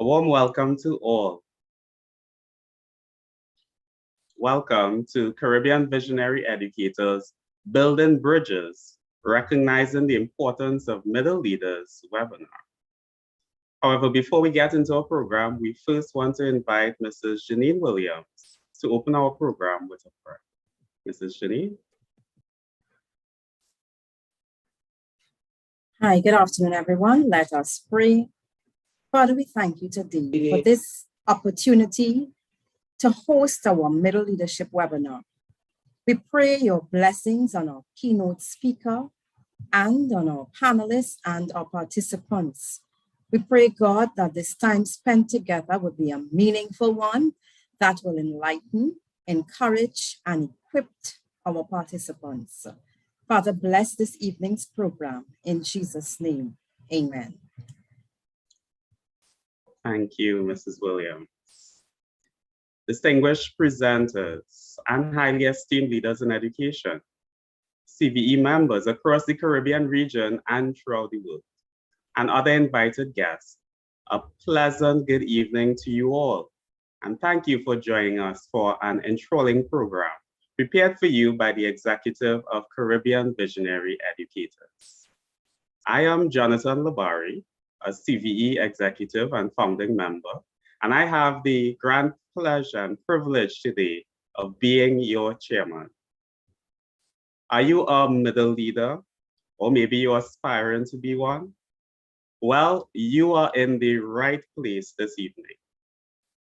A warm welcome to all. Welcome to Caribbean Visionary Educators Building Bridges, Recognizing the Importance of Middle Leaders webinar. However, before we get into our program, we first want to invite Mrs. Janine Williams to open our program with a prayer. Mrs. Janine. Hi, good afternoon, everyone. Let us pray. Father, we thank you today for this opportunity to host our Middle Leadership webinar. We pray your blessings on our keynote speaker and on our panelists and our participants. We pray, God, that this time spent together will be a meaningful one that will enlighten, encourage, and equip our participants. Father, bless this evening's program in Jesus' name. Amen. Thank you, Mrs. Williams. Distinguished presenters and highly esteemed leaders in education, CBE members across the Caribbean region and throughout the world, and other invited guests, a pleasant good evening to you all. And thank you for joining us for an enthralling program prepared for you by the Executive of Caribbean Visionary Educators. I am Jonathan Labari, a CVE executive and founding member, and I have the grand pleasure and privilege today of being your chairman. Are you a middle leader, or maybe you're aspiring to be one? Well, you are in the right place this evening.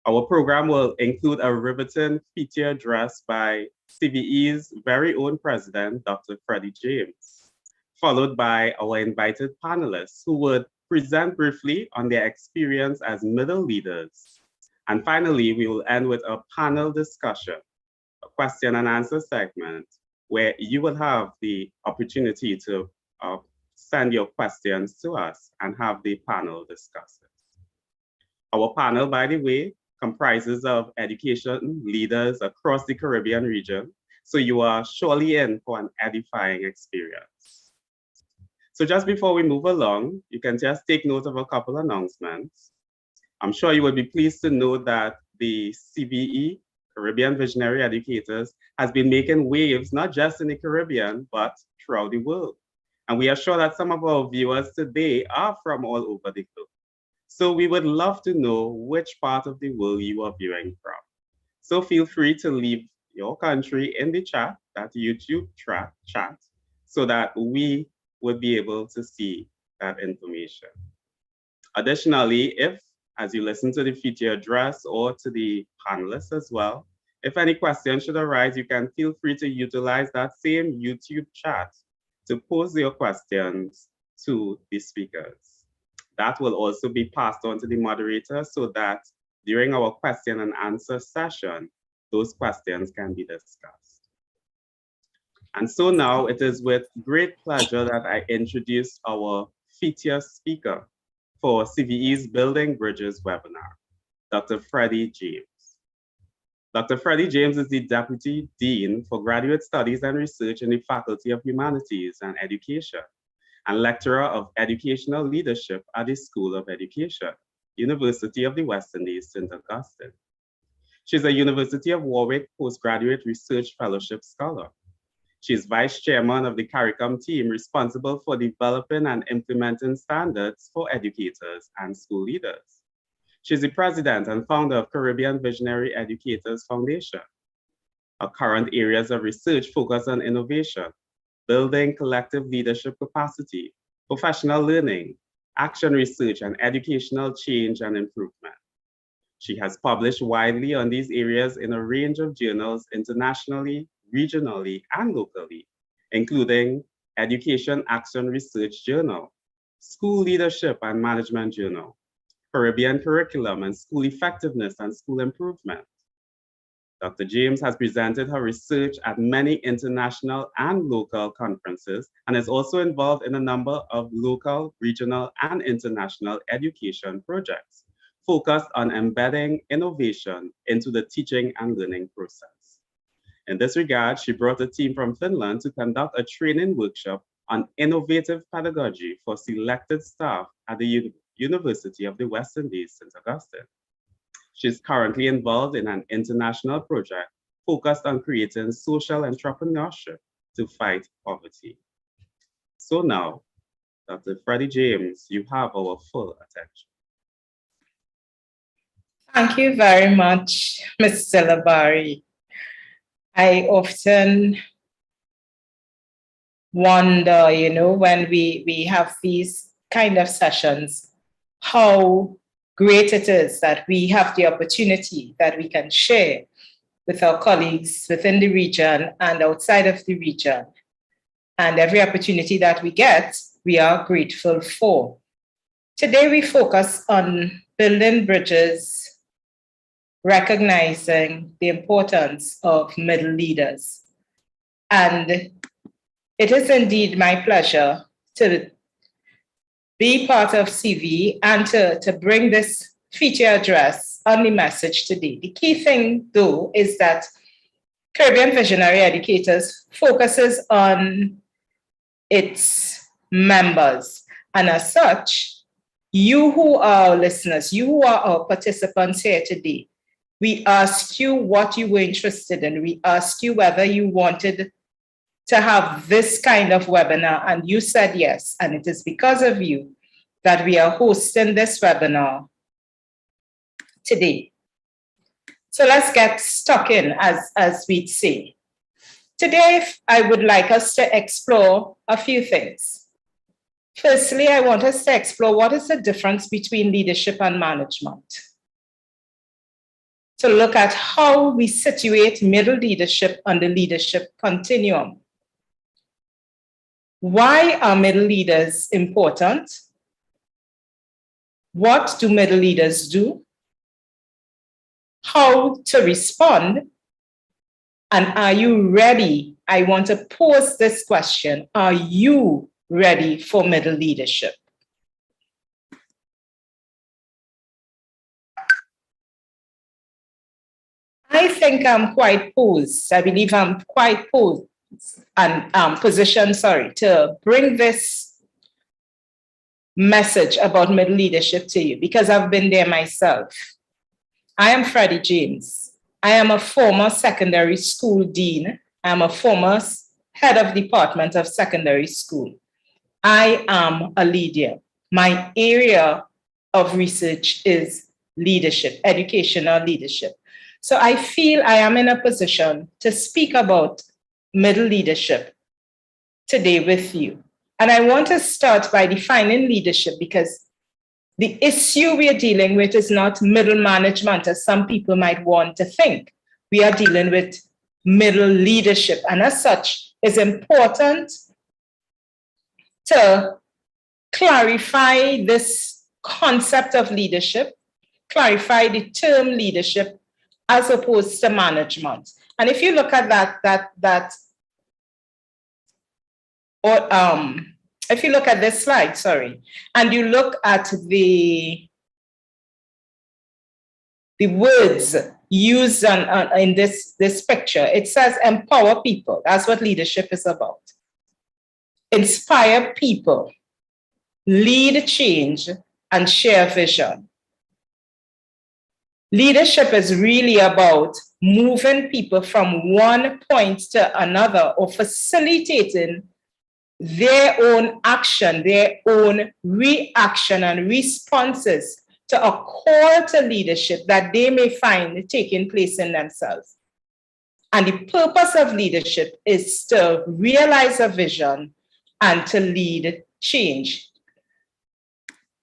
Our program will include a riveting feature address by CVE's very own president, Dr. Freddy James, followed by our invited panelists who would present briefly on their experience as middle leaders. And finally, we will end with a panel discussion, a question and answer segment, where you will have the opportunity to send your questions to us and have the panel discuss it. Our panel, by the way, comprises of education leaders across the Caribbean region, so you are surely in for an edifying experience. So just before we move along, you can just take note of a couple announcements. I'm sure you will be pleased to know that the CBE, Caribbean Visionary Educators, has been making waves, not just in the Caribbean, but throughout the world. And we are sure that some of our viewers today are from all over the globe. So we would love to know which part of the world you are viewing from. So feel free to leave your country in the chat, that YouTube chat, so that we would be able to see that information. Additionally, if, as you listen to the feature address or to the panelists as well, if any questions should arise, you can feel free to utilize that same YouTube chat to pose your questions to the speakers. That will also be passed on to the moderator so that during our question and answer session, those questions can be discussed. And so now it is with great pleasure that I introduce our feature speaker for CVE's Building Bridges webinar, Dr. Freddy James. Dr. Freddy James is the Deputy Dean for Graduate Studies and Research in the Faculty of Humanities and Education, and Lecturer of Educational Leadership at the School of Education, University of the West Indies, St. Augustine. She's a University of Warwick Postgraduate Research Fellowship Scholar. She is Vice Chairman of the CARICOM team responsible for developing and implementing standards for educators and school leaders. She's the President and founder of Caribbean Visionary Educators Foundation. Her current areas of research focus on innovation, building collective leadership capacity, professional learning, action research, and educational change and improvement. She has published widely on these areas in a range of journals internationally, regionally, and locally, including Education Action Research Journal, School Leadership and Management Journal, Caribbean Curriculum and School Effectiveness and School Improvement. Dr. James has presented her research at many international and local conferences and is also involved in a number of local, regional, and international education projects focused on embedding innovation into the teaching and learning process. In this regard, she brought a team from Finland to conduct a training workshop on innovative pedagogy for selected staff at the University of the West Indies, St. Augustine. She's currently involved in an international project focused on creating social entrepreneurship to fight poverty. So now, Dr. Freddy James, you have our full attention. Thank you very much, Mr. Labari. I often wonder, when we have these kind of sessions, how great it is that we have the opportunity that we can share with our colleagues within the region and outside of the region. And every opportunity that we get, we are grateful for. Today, we focus on building bridges, recognizing the importance of middle leaders. And it is indeed my pleasure to be part of Cbe and to bring this feature address on the message today. The key thing, though, is that Caribbean Visionary Educators focuses on its members. And as such, you who are our listeners, you who are our participants here today, we ask you what you were interested in. We ask you whether you wanted to have this kind of webinar, and you said yes. And it is because of you that we are hosting this webinar today. So let's get stuck in, as we'd say. Today, I would like us to explore a few things. Firstly, I want us to explore what is the difference between leadership and management. To look at how we situate middle leadership on the leadership continuum. Why are middle leaders important? What do middle leaders do? How to respond? And are you ready? I want to pose this question. Are you ready for middle leadership? I think I'm quite posed. I believe I'm quite posed and positioned, to bring this message about middle leadership to you because I've been there myself. I am Freddy James. I am a former secondary school dean. I am a former head of department of secondary school. I am a leader. My area of research is leadership, educational leadership. So I feel I am in a position to speak about middle leadership today with you. And I want to start by defining leadership because the issue we are dealing with is not middle management, as some people might want to think. We are dealing with middle leadership. And as such, it's important to clarify this concept of leadership, clarify the term leadership as opposed to management. And if you look at if you look at this slide, and you look at the words used in this picture, it says empower people. That's what leadership is about. Inspire people, lead change, and share vision. Leadership is really about moving people from one point to another or facilitating their own action, their own reaction and responses to a call to leadership that they may find taking place in themselves. And the purpose of leadership is to realize a vision and to lead change.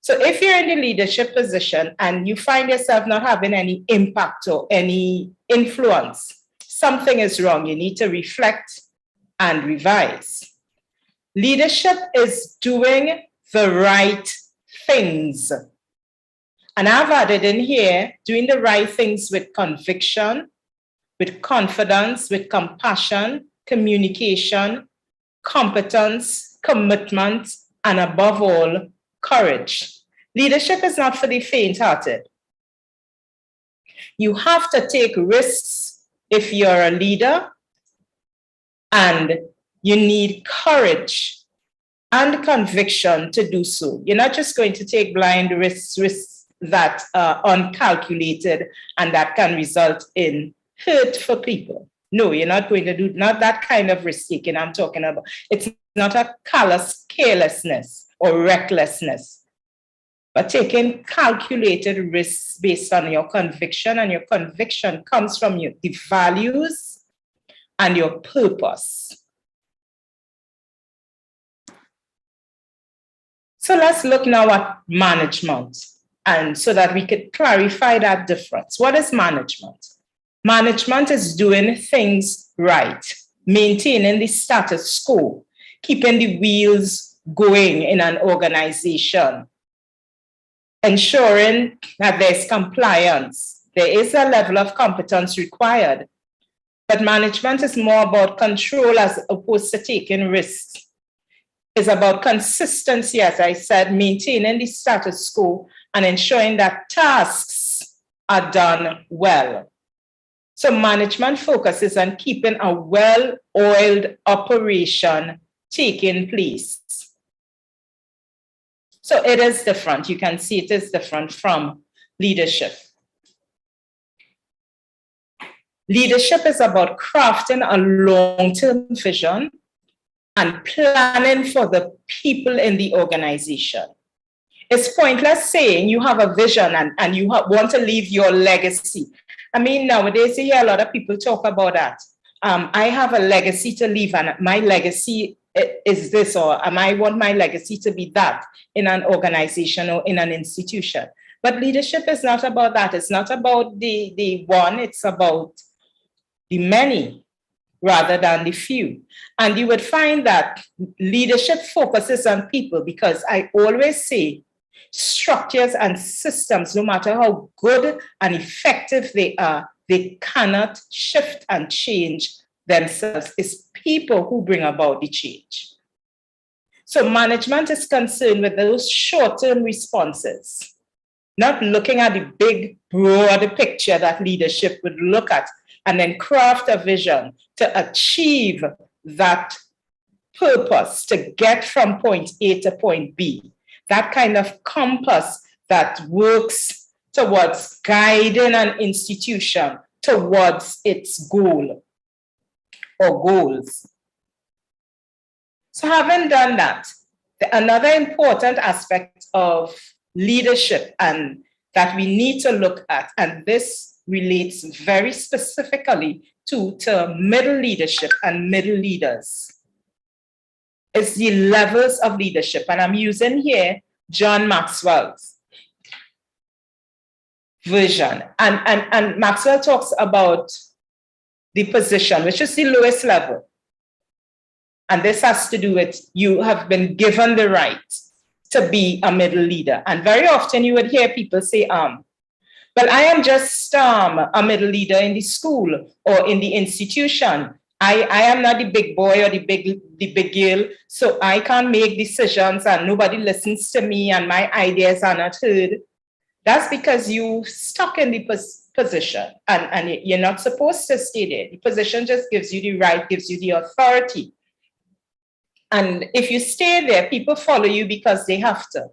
So if you're in the leadership position and you find yourself not having any impact or any influence, something is wrong. You need to reflect and revise. Leadership is doing the right things. And I've added in here, doing the right things with conviction, with confidence, with compassion, communication, competence, commitment, and above all, courage. Leadership is not for the faint-hearted. You have to take risks if you're a leader, and you need courage and conviction to do so. You're not just going to take blind risks that are uncalculated and that can result in hurt for people. No, you're not going to do, not that kind of risk taking I'm talking about. It's not a callous carelessness or recklessness, but taking calculated risks based on your conviction, and your conviction comes from the values and your purpose. So let's look now at management, and so that we could clarify that difference. What is management? Management is doing things right, maintaining the status quo, keeping the wheels going in an organization, ensuring that there's compliance. There is a level of competence required, but management is more about control as opposed to taking risks. It's about consistency, as I said, maintaining the status quo and ensuring that tasks are done well. So management focuses on keeping a well-oiled operation taking place. So it is different. You can see it is different from leadership. Leadership is about crafting a long-term vision and planning for the people in the organization. It's pointless saying you have a vision and you want to leave your legacy. I mean, nowadays you hear a lot of people talk about that. I have a legacy to leave, and my legacy is this, or I want my legacy to be that in an organization or in an institution. But leadership is not about that. It's not about the one, it's about the many rather than the few. And you would find that leadership focuses on people, because I always say structures and systems, no matter how good and effective they are, they cannot shift and change themselves. It's people who bring about the change. So management is concerned with those short-term responses, not looking at the big, broad picture that leadership would look at, and then craft a vision to achieve that purpose, to get from point A to point B. That kind of compass that works towards guiding an institution towards its goal or goals. So having done that, another important aspect of leadership and that we need to look at, and this relates very specifically to middle leadership and middle leaders, is the levels of leadership. And I'm using here John Maxwell's vision. And Maxwell talks about the position, which is the lowest level. And this has to do with you have been given the right to be a middle leader. And very often you would hear people say, well, I am just a middle leader in the school or in the institution. I am not the big boy or the big girl, so I can't make decisions and nobody listens to me and my ideas are not heard. That's because you stuck in the position and you're not supposed to stay there. The position just gives you the right, gives you the authority. And if you stay there, people follow you because they have to.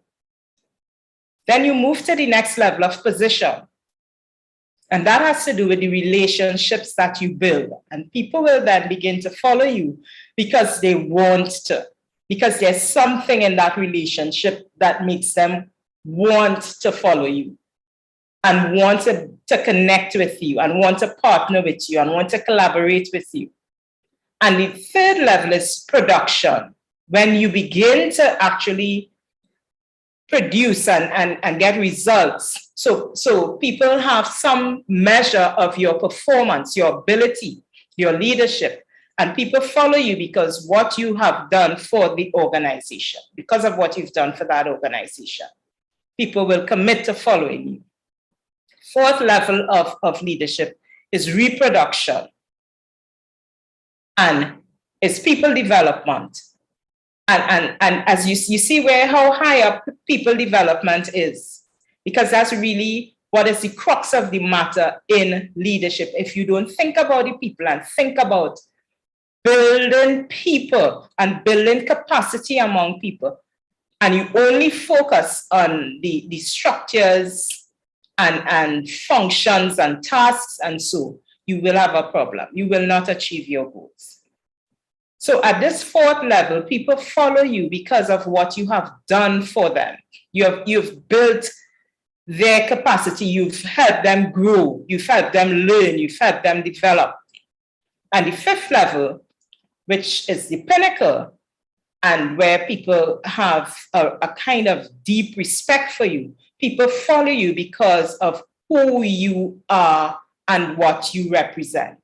Then you move to the next level of position. And that has to do with the relationships that you build. And people will then begin to follow you because they want to, because there's something in that relationship that makes them want to follow you and want to connect with you and want to partner with you and want to collaborate with you. And the third level is production, when you begin to actually produce and get results. So people have some measure of your performance, your ability, your leadership, and people follow you because what you have done for the organization, because of what you've done for that organization. People will commit to following you. Fourth level of leadership is reproduction, and it's people development. And as you see how high up people development is, because that's really what is the crux of the matter in leadership. If you don't think about the people and think about building people and building capacity among people, and you only focus on the structures and functions and tasks and so, you will have a problem. You will not achieve your goals. So at this fourth level, people follow you because of what you have done for them. You've built their capacity, you've helped them grow, you've helped them learn, you've helped them develop. And the fifth level, which is the pinnacle, and where people have a kind of deep respect for you. People follow you because of who you are and what you represent.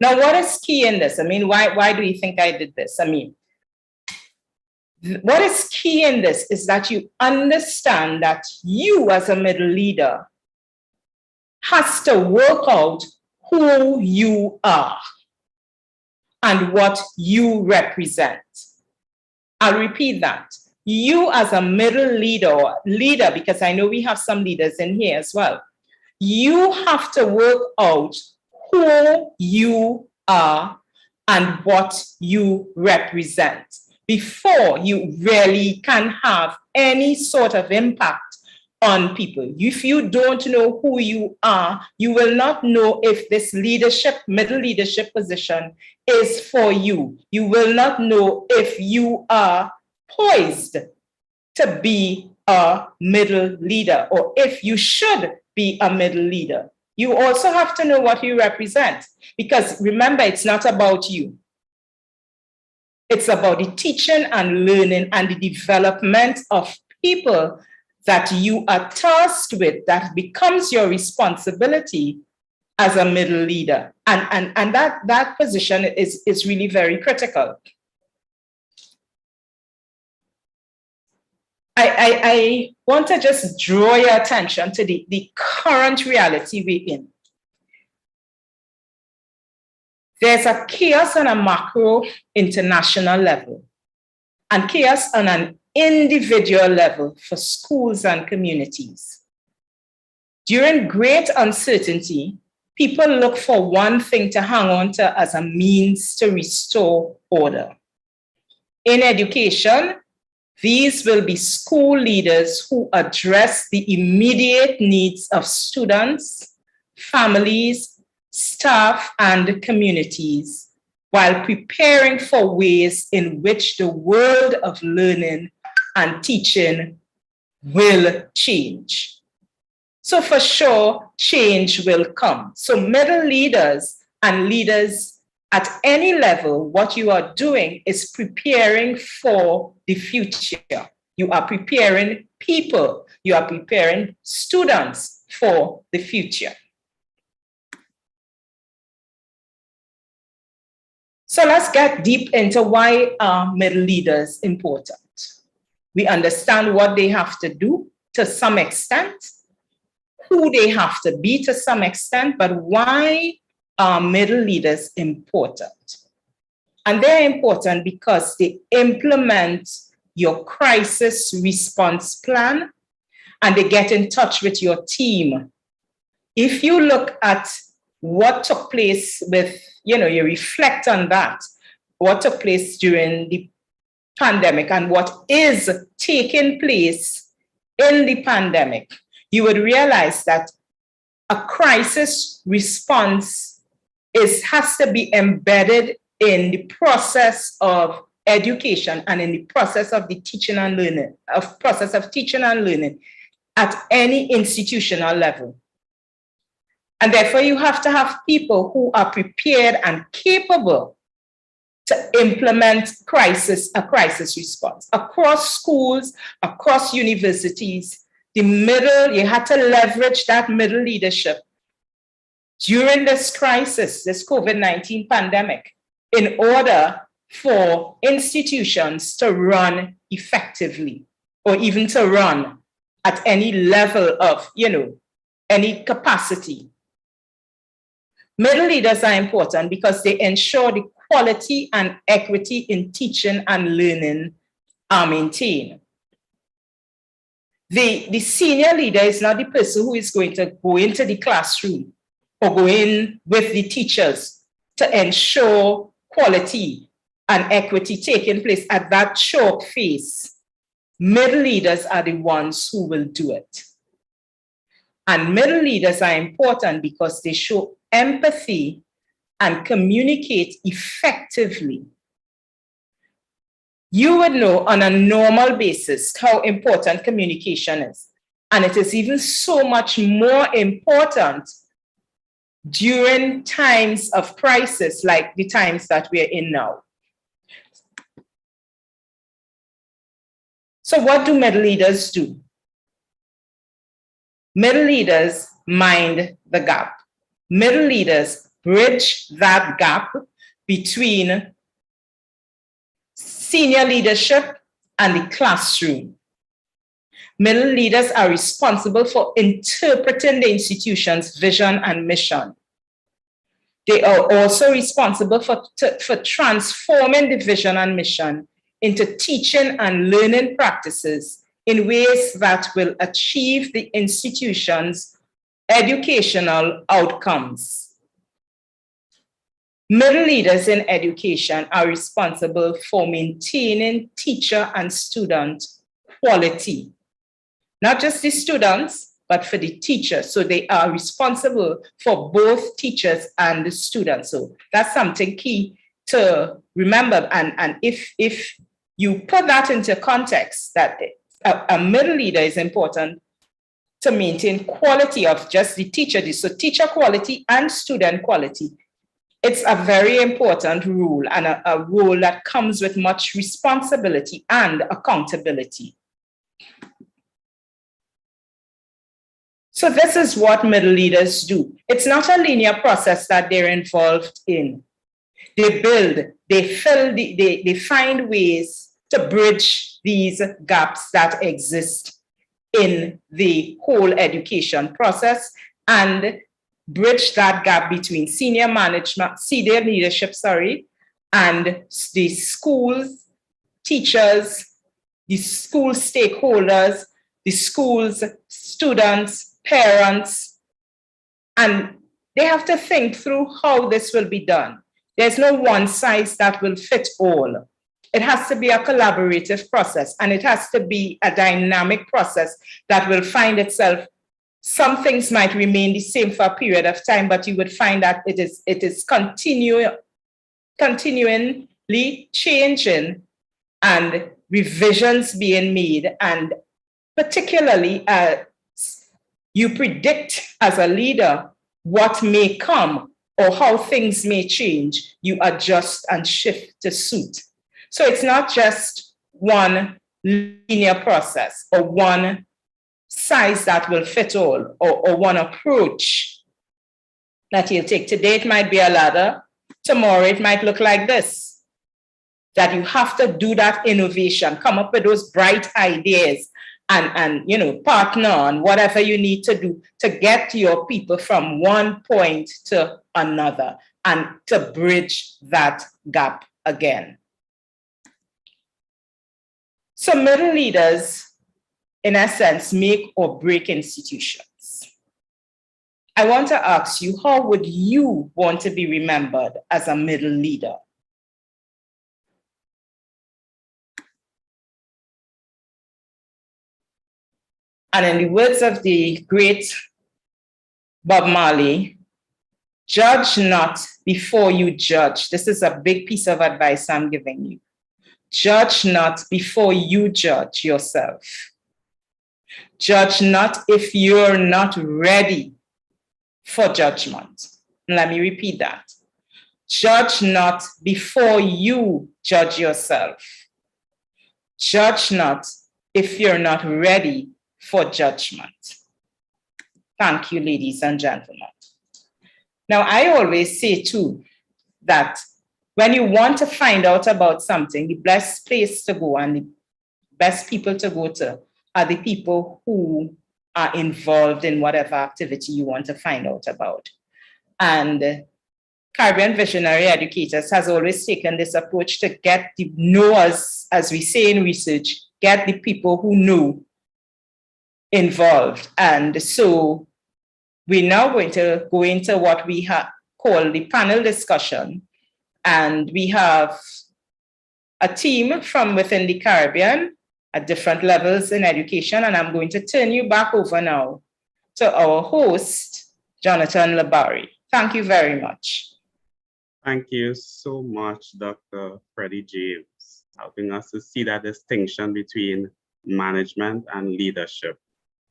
Now, what is key in this? I mean, why do you think I did this? I mean, what is key in this is that you understand that you as a middle leader has to work out who you are and what you represent. I'll repeat that. You as a middle leader, because I know we have some leaders in here as well, you have to work out who you are and what you represent before you really can have any sort of impact on people. If you don't know who you are, you will not know if this middle leadership position is for you. You will not know if you are poised to be a middle leader or if you should be a middle leader. You also have to know what you represent, because remember, it's not about you. It's about the teaching and learning and the development of people that you are tasked with, that becomes your responsibility as a middle leader. And that position is really very critical. I want to just draw your attention to the current reality we're in. There's a chaos on a macro international level and chaos on an individual level for schools and communities. During great uncertainty, people look for one thing to hang on to as a means to restore order. In education, these will be school leaders who address the immediate needs of students, families, staff, and communities, while preparing for ways in which the world of learning and teaching will change. So for sure, change will come. So middle leaders and leaders at any level, what you are doing is preparing for the future. You are preparing people, you are preparing students for the future. So let's get deep into why are middle leaders important. We understand what they have to do to some extent, who they have to be to some extent, but why are middle leaders important? And they're important because they implement your crisis response plan and they get in touch with your team. If you look at what took place with, you reflect on that, what took place during the pandemic and what is taking place in the pandemic, you would realize that a crisis response has to be embedded in the process of education and in the process of the teaching and learning, at any institutional level. And therefore, you have to have people who are prepared and capable to implement a crisis response. Across schools, across universities, you had to leverage that middle leadership during this crisis, this COVID-19 pandemic, in order for institutions to run effectively, or even to run at any level of, any capacity. Middle leaders are important because they ensure the quality and equity in teaching and learning are maintained. The senior leader is not the person who is going to go into the classroom or go in with the teachers to ensure quality and equity taking place at that chalk phase, middle leaders are the ones who will do it. And middle leaders are important because they show empathy and communicate effectively. You would know on a normal basis how important communication is. And it is even so much more important during times of crisis like the times that we are in now. So what do middle leaders do? Middle leaders mind the gap. Middle leaders bridge that gap between senior leadership and the classroom. Middle leaders are responsible for interpreting the institution's vision and mission. They are also responsible for transforming the vision and mission into teaching and learning practices in ways that will achieve the institution's educational outcomes. Middle leaders in education are responsible for maintaining teacher and student quality. Not just the students, but for the teachers. So they are responsible for both teachers and the students. So that's something key to remember. And if you put that into context, that a middle leader is important to maintain quality of just the teacher. So teacher quality and student quality. It's a very important rule and a role that comes with much responsibility and accountability. So this is what middle leaders do. It's not a linear process that they're involved in. They build, they fill, they find ways to bridge these gaps that exist in the whole education process and bridge that gap between senior management, senior leadership, and the schools, teachers, the school stakeholders, the schools, students, parents, and they have to think through how this will be done. There's no one size that will fit all. It has to be a collaborative process, and it has to be a dynamic process that will find itself. Some things might remain the same for a period of time, but you would find that it is continually changing and revisions being made, and particularly you predict as a leader what may come or how things may change, you adjust and shift to suit. So it's not just one linear process or one size that will fit all or one approach that you'll take. Today it might be a ladder, tomorrow it might look like this. That you have to do that innovation, come up with those bright ideas and partner on whatever you need to do to get your people from one point to another and to bridge that gap again. So middle leaders, in essence, make or break institutions. I want to ask you, how would you want to be remembered as a middle leader? And in the words of the great Bob Marley, judge not before you judge. This is a big piece of advice I'm giving you. Judge not before you judge yourself. Judge not if you're not ready for judgment. Let me repeat that. Judge not before you judge yourself. Judge not if you're not ready for judgment. Thank you, ladies and gentlemen. Now, I always say too that when you want to find out about something, the best place to go and the best people to go to are the people who are involved in whatever activity you want to find out about. And Caribbean Visionary Educators has always taken this approach to get the knowers, as we say in research, get the people who know involved. And so we're now going to go into what we call the panel discussion. And we have a team from within the Caribbean at different levels in education. And I'm going to turn you back over now to our host, Jonathan Labari. Thank you very much. Thank you so much, Dr. Freddy James, helping us to see that distinction between management and leadership.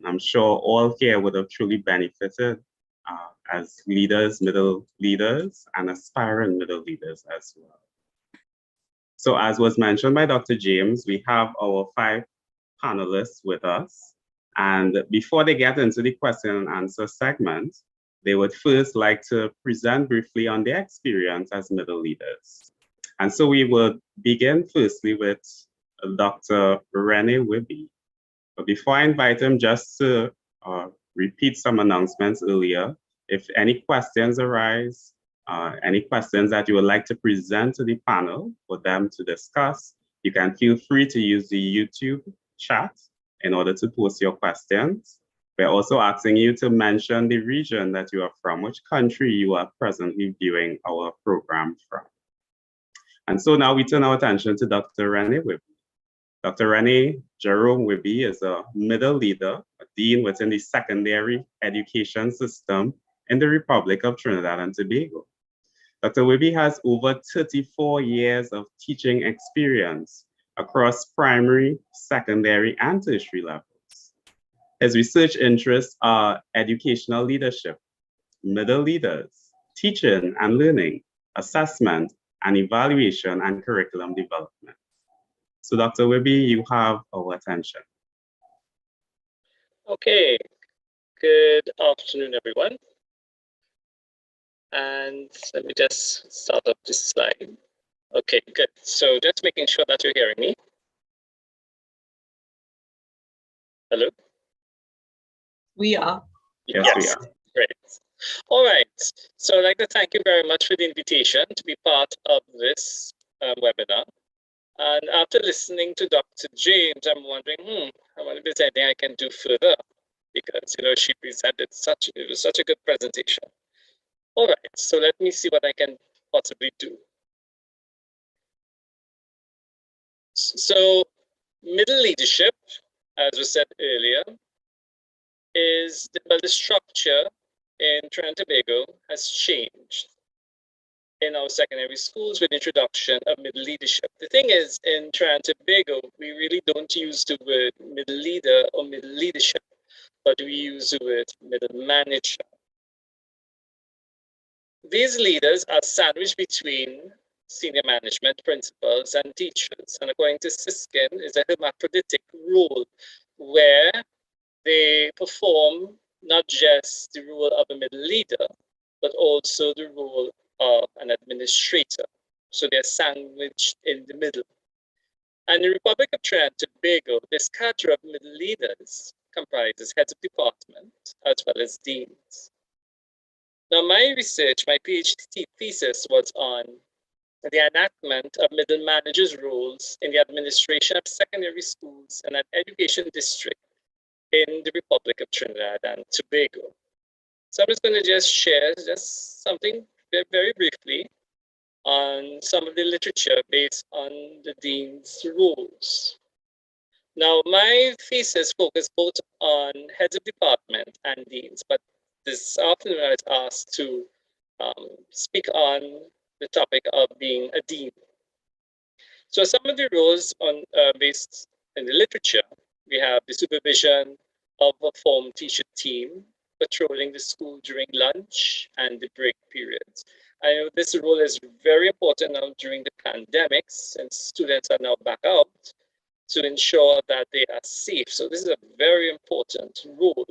I'm sure all here would have truly benefited as leaders, middle leaders, and aspiring middle leaders as well. So as was mentioned by Dr. James, we have our 5 panelists with us. And before they get into the question and answer segment, they would first like to present briefly on their experience as middle leaders. And so we would begin firstly with Dr. Rene Wibby. But before I invite him, just to repeat some announcements earlier, if any questions arise, any questions that you would like to present to the panel for them to discuss, you can feel free to use the YouTube chat in order to post your questions. We're also asking you to mention the region that you are from, which country you are presently viewing our program from. And so now we turn our attention to Dr. Rene Wibby. Dr. Rene Jerome Wibby is a middle leader, a dean within the secondary education system in the Republic of Trinidad and Tobago. Dr. Wibby has over 34 years of teaching experience across primary, secondary, and tertiary levels. His research interests are educational leadership, middle leaders, teaching and learning, assessment and evaluation, and curriculum development. So Dr. Wibby, you have our attention. Okay, good afternoon, everyone. And let me just start up this slide. Okay, good. So just making sure that you're hearing me. Hello? We are. Yes, we are. Great. All right. So I'd like to thank you very much for the invitation to be part of this webinar. And after listening to Dr. James, I'm wondering, I wonder if there's anything I can do further, because she presented it was such a good presentation. All right, so let me see what I can possibly do. So middle leadership, as was said earlier, is the structure in Trinidad and Tobago has changed in our secondary schools with introduction of middle leadership. The thing is, in Trinidad and Tobago, we really don't use the word middle leader or middle leadership, but we use the word middle manager. These leaders are sandwiched between senior management, principals, and teachers. And according to Siskin, is a hermaphroditic role where they perform not just the role of a middle leader, but also the role of an administrator. So they're sandwiched in the middle. And in the Republic of Trinidad and Tobago, this cadre of middle leaders comprises heads of department as well as deans. Now, my research, my PhD thesis was on the enactment of middle managers' roles in the administration of secondary schools and an education district in the Republic of Trinidad and Tobago. So I'm just going to just share something very briefly on some of the literature based on the dean's roles. Now, my thesis focused both on heads of department and deans, but this afternoon I was asked to speak on the topic of being a dean. So some of the roles based in the literature, we have the supervision of a form teacher team, patrolling the school during lunch and the break periods. I know this role is very important now during the pandemic, since students are now back out, to ensure that they are safe. So this is a very important role.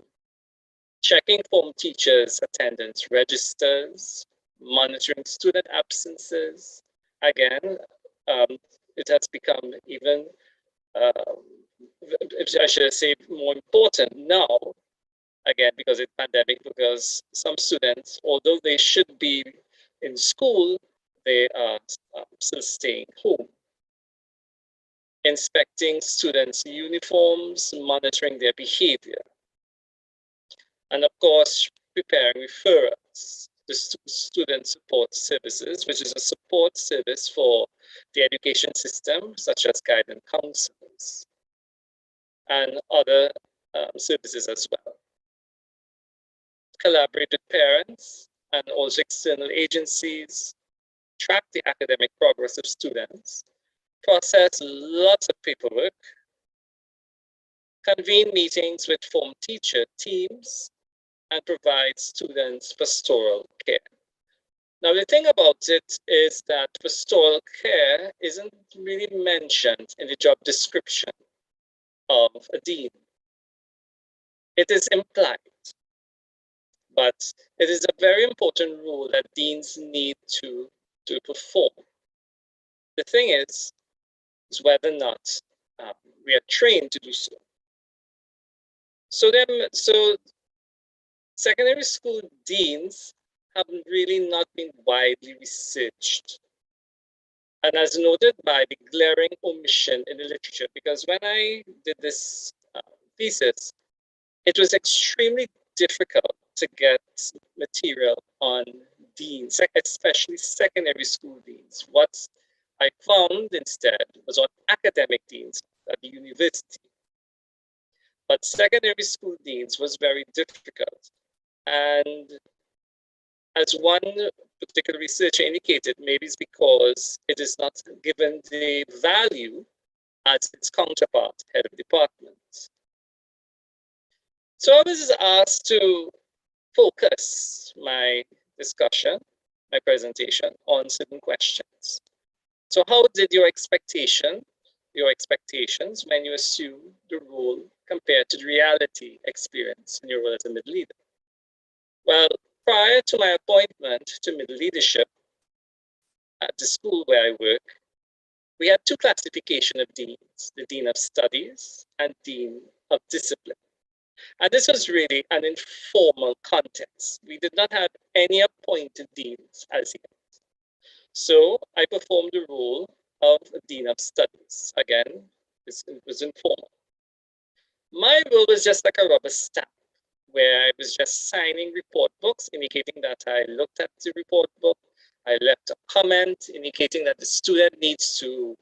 Checking form teachers' attendance registers, monitoring student absences. Again, it has become even, I should say, more important now, again, because of the pandemic, because some students, although they should be in school, they are still staying home. Inspecting students' uniforms, monitoring their behavior. And of course, preparing referrals. the Student Support Services, which is a support service for the education system, such as guidance counselors and other services as well. Collaborate with parents and also external agencies, track the academic progress of students, process lots of paperwork, convene meetings with form teacher teams, and provide students pastoral care. Now, the thing about it is that pastoral care isn't really mentioned in the job description of a dean. It is implied, but it is a very important role that deans need to perform. The thing is whether or not we are trained to do so. So secondary school deans have really not been widely researched. And as noted by the glaring omission in the literature, because when I did this thesis, it was extremely difficult to get material on deans, especially secondary school deans. What I found instead was on academic deans at the university. But secondary school deans was very difficult. And as one particular researcher indicated, maybe it's because it is not given the value as its counterpart, head of department. So I was asked to focus my discussion, my presentation on certain questions. So how did your expectations when you assume the role compared to the reality experience in your role as a middle leader? Well, prior to my appointment to middle leadership at the school where I work, we had two classifications of deans, the Dean of Studies and Dean of Discipline. And this was really an informal context. We did not have any appointed deans as yet. So I performed the role of a Dean of Studies. Again, it was informal. My role was just like a rubber stamp, where I was just signing report books, indicating that I looked at the report book. I left a comment indicating that the student needs to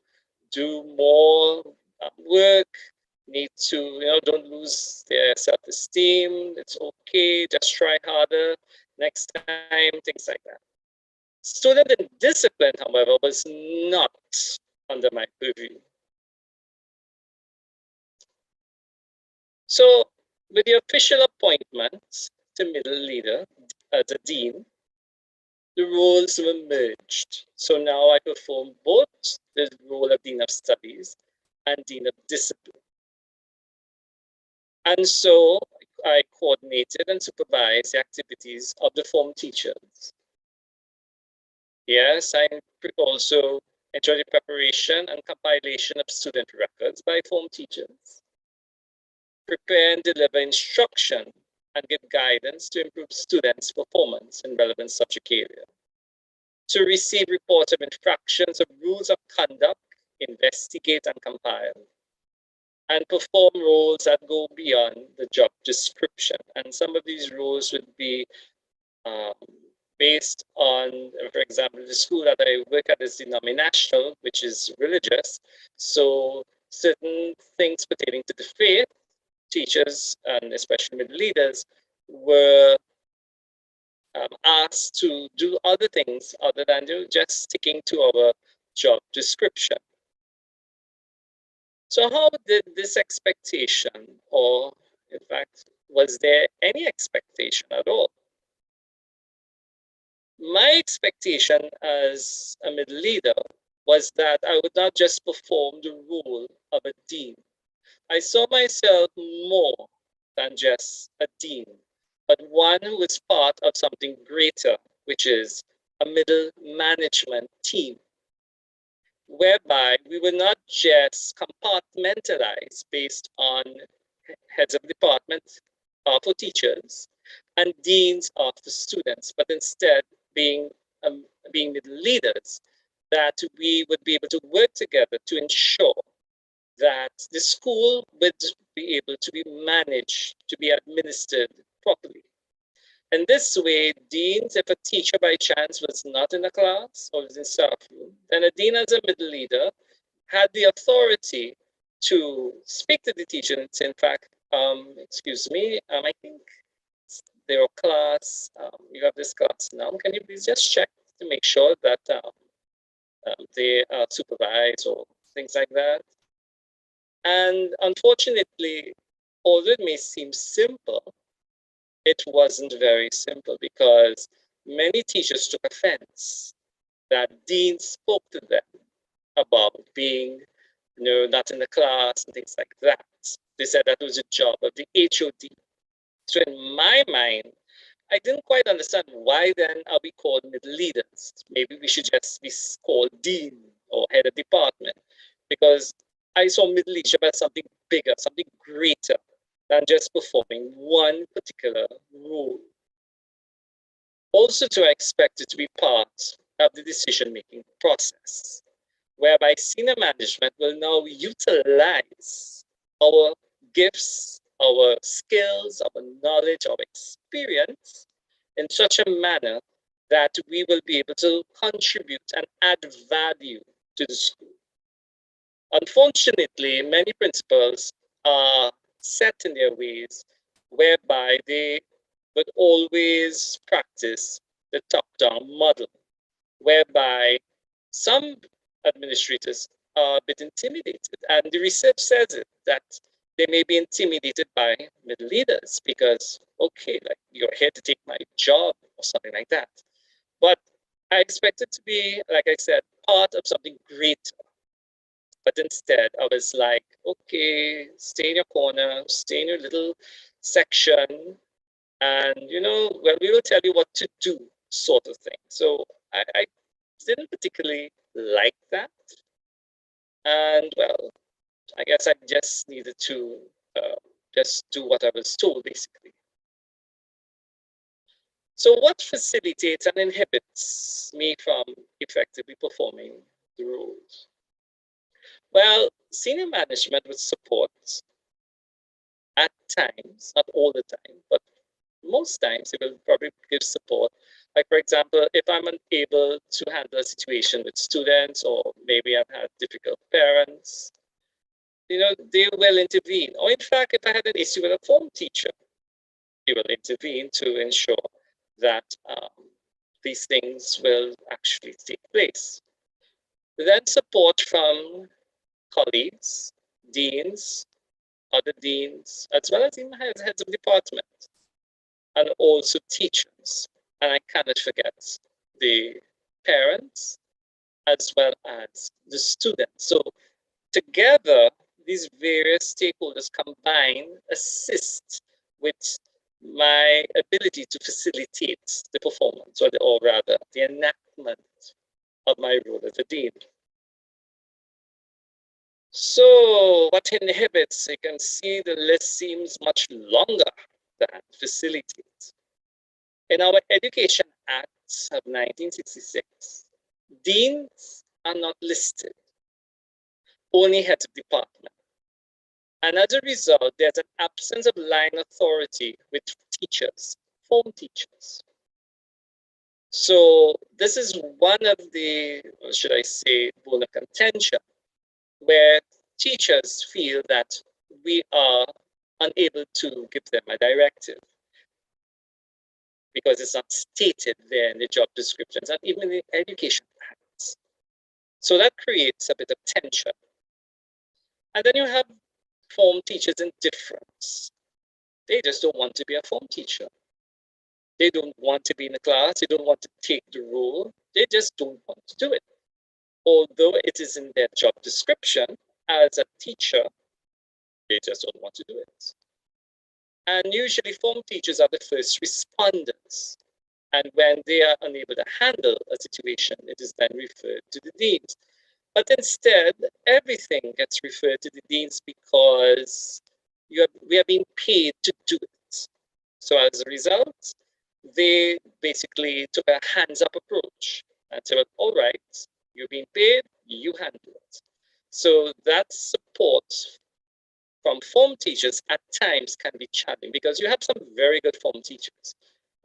do more work, need to, don't lose their self-esteem. It's okay, just try harder next time, things like that. Student in discipline, however, was not under my purview. So with the official appointment to middle leader, the dean, the roles were merged. So now I perform both the role of Dean of Studies and Dean of Discipline. And so I coordinated and supervised the activities of the form teachers. Yes, I also enjoyed the preparation and compilation of student records by form teachers. Prepare and deliver instruction and give guidance to improve students' performance in relevant subject area. To receive reports of infractions of rules of conduct, investigate and compile. And perform roles that go beyond the job description. And some of these roles would be based on, for example, the school that I work at is denominational, which is religious. So certain things pertaining to the faith, teachers and especially middle leaders were asked to do other things other than just sticking to our job description. So how did this expectation, or in fact, was there any expectation at all? My expectation as a middle leader was that I would not just perform the role of a dean. I saw myself more than just a dean, but one who is part of something greater, which is a middle management team, whereby we will not just compartmentalize based on heads of department for teachers and deans of the students, but instead being middle leaders, that we would be able to work together to ensure that the school would be able to be managed, to be administered properly, In this way, deans, if a teacher by chance was not in a class or was in staff room, then a dean as a middle leader had the authority to speak to the teacher and say, in fact, excuse me, I think your class, you have this class now. Can you please just check to make sure that they are supervised or things like that? And unfortunately, although it may seem simple, it wasn't very simple because many teachers took offense that dean spoke to them about being, not in the class and things like that. They said that was a job of the HOD. So in my mind, I didn't quite understand why then are we called middle leaders. Maybe we should just be called dean or head of department, because I saw middle leadership as something bigger, something greater than just performing one particular role. Also, I expect it to be part of the decision-making process, whereby senior management will now utilize our gifts, our skills, our knowledge, our experience in such a manner that we will be able to contribute and add value to the school. Unfortunately, many principals are set in their ways whereby they would always practice the top-down model, whereby some administrators are a bit intimidated. And the research says it, that they may be intimidated by middle leaders because, okay, like you're here to take my job or something like that. But I expect it to be, like I said, part of something greater. But instead, I was like, okay, stay in your corner, stay in your little section, and well, we will tell you what to do, sort of thing. So I didn't particularly like that, and well, I guess I just needed to just do what I was told, basically. So what facilitates and inhibits me from effectively performing the roles? Well, senior management would support at times, not all the time, but most times it will probably give support. Like, for example, if I'm unable to handle a situation with students, or maybe I've had difficult parents, they will intervene. Or in fact, if I had an issue with a form teacher, they will intervene to ensure that these things will actually take place. Then support from colleagues, deans, other deans, as well as even heads of department, and also teachers. And I cannot forget the parents as well as the students. So together, these various stakeholders combine, assist with my ability to facilitate the performance, or rather the enactment of my role as a dean. So what inhibits? You can see the list seems much longer than facilitate. In our Education Act of 1966, deans are not listed, only heads of department. And as a result, there's an absence of line authority with teachers, form teachers. So this is one of the, should I say, bone of contention, where teachers feel that we are unable to give them a directive because it's not stated there in the job descriptions and even the education acts. So that creates a bit of tension. And then you have form teachers' indifference. They just don't want to be a form teacher. They don't want to be in the class. They don't want to take the role. They just don't want to do it. Although it is in their job description as a teacher, they just don't want to do it. And usually form teachers are the first responders. And when they are unable to handle a situation, it is then referred to the deans. But instead, everything gets referred to the deans because we are being paid to do it. So as a result, they basically took a hands-up approach and said, all right, you're being paid, you handle it. So that support from form teachers at times can be challenging because you have some very good form teachers.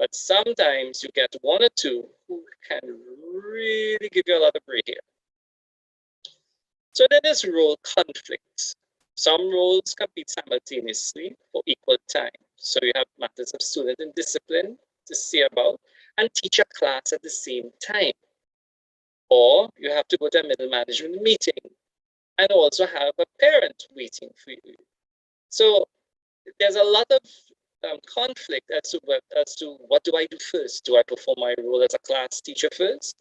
But sometimes you get one or two who can really give you a lot of gray hair. So then there's role conflicts. Some roles compete simultaneously for equal time. So you have matters of student and discipline to see about and teach a class at the same time. Or you have to go to a middle management meeting and also have a parent waiting for you. So there's a lot of conflict as to what do I do first? Do I perform my role as a class teacher first?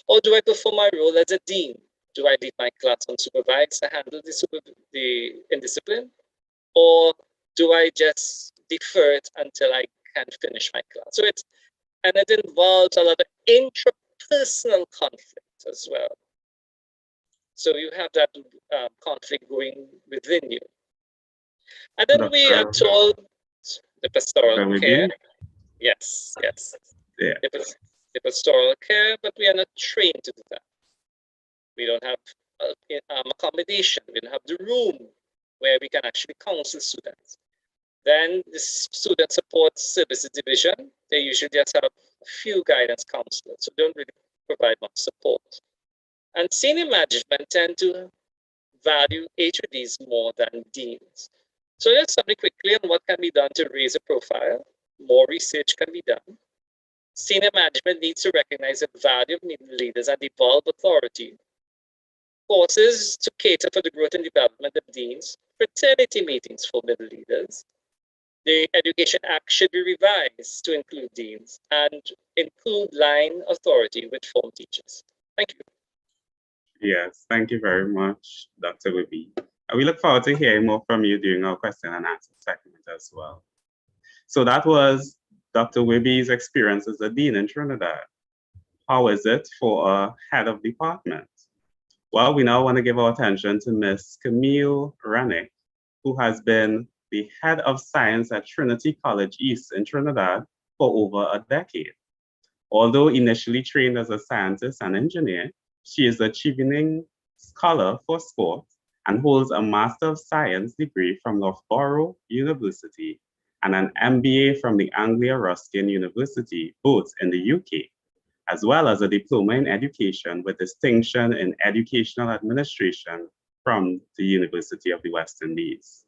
Or do I perform my role as a dean? Do I leave my class unsupervised to handle the indiscipline? Or do I just defer it until I can finish my class? So it involves a lot of intrapersonal conflict as well. So you have that conflict going within you. And then we are told the pastoral care. Yes. Yeah. The pastoral care, but we are not trained to do that. We don't have accommodation. We don't have the room where we can actually counsel students. Then the student support services division, they usually just have a few guidance counselors, so don't really provide much support. And senior management tend to value HODs more than deans. So just something quickly on what can be done to raise a profile. More research can be done. Senior management needs to recognize the value of middle leaders and devolve authority. Courses to cater for the growth and development of deans, fraternity meetings for middle leaders. The Education Act should be revised to include deans and include line authority with form teachers. Thank you. Yes, thank you very much, Dr. Wibby. We look forward to hearing more from you during our question and answer segment as well. So that was Dr. Wibby's experience as a dean in Trinidad. How is it for a head of department? Well, we now want to give our attention to Ms. Camille Ranick, who has been the head of science at Trinity College East in Trinidad for over a decade. Although initially trained as a scientist and engineer, she is a Chevening Scholar for Sport and holds a Master of Science degree from Loughborough University and an MBA from the Anglia Ruskin University, both in the UK, as well as a diploma in education with distinction in educational administration from the University of the West Indies.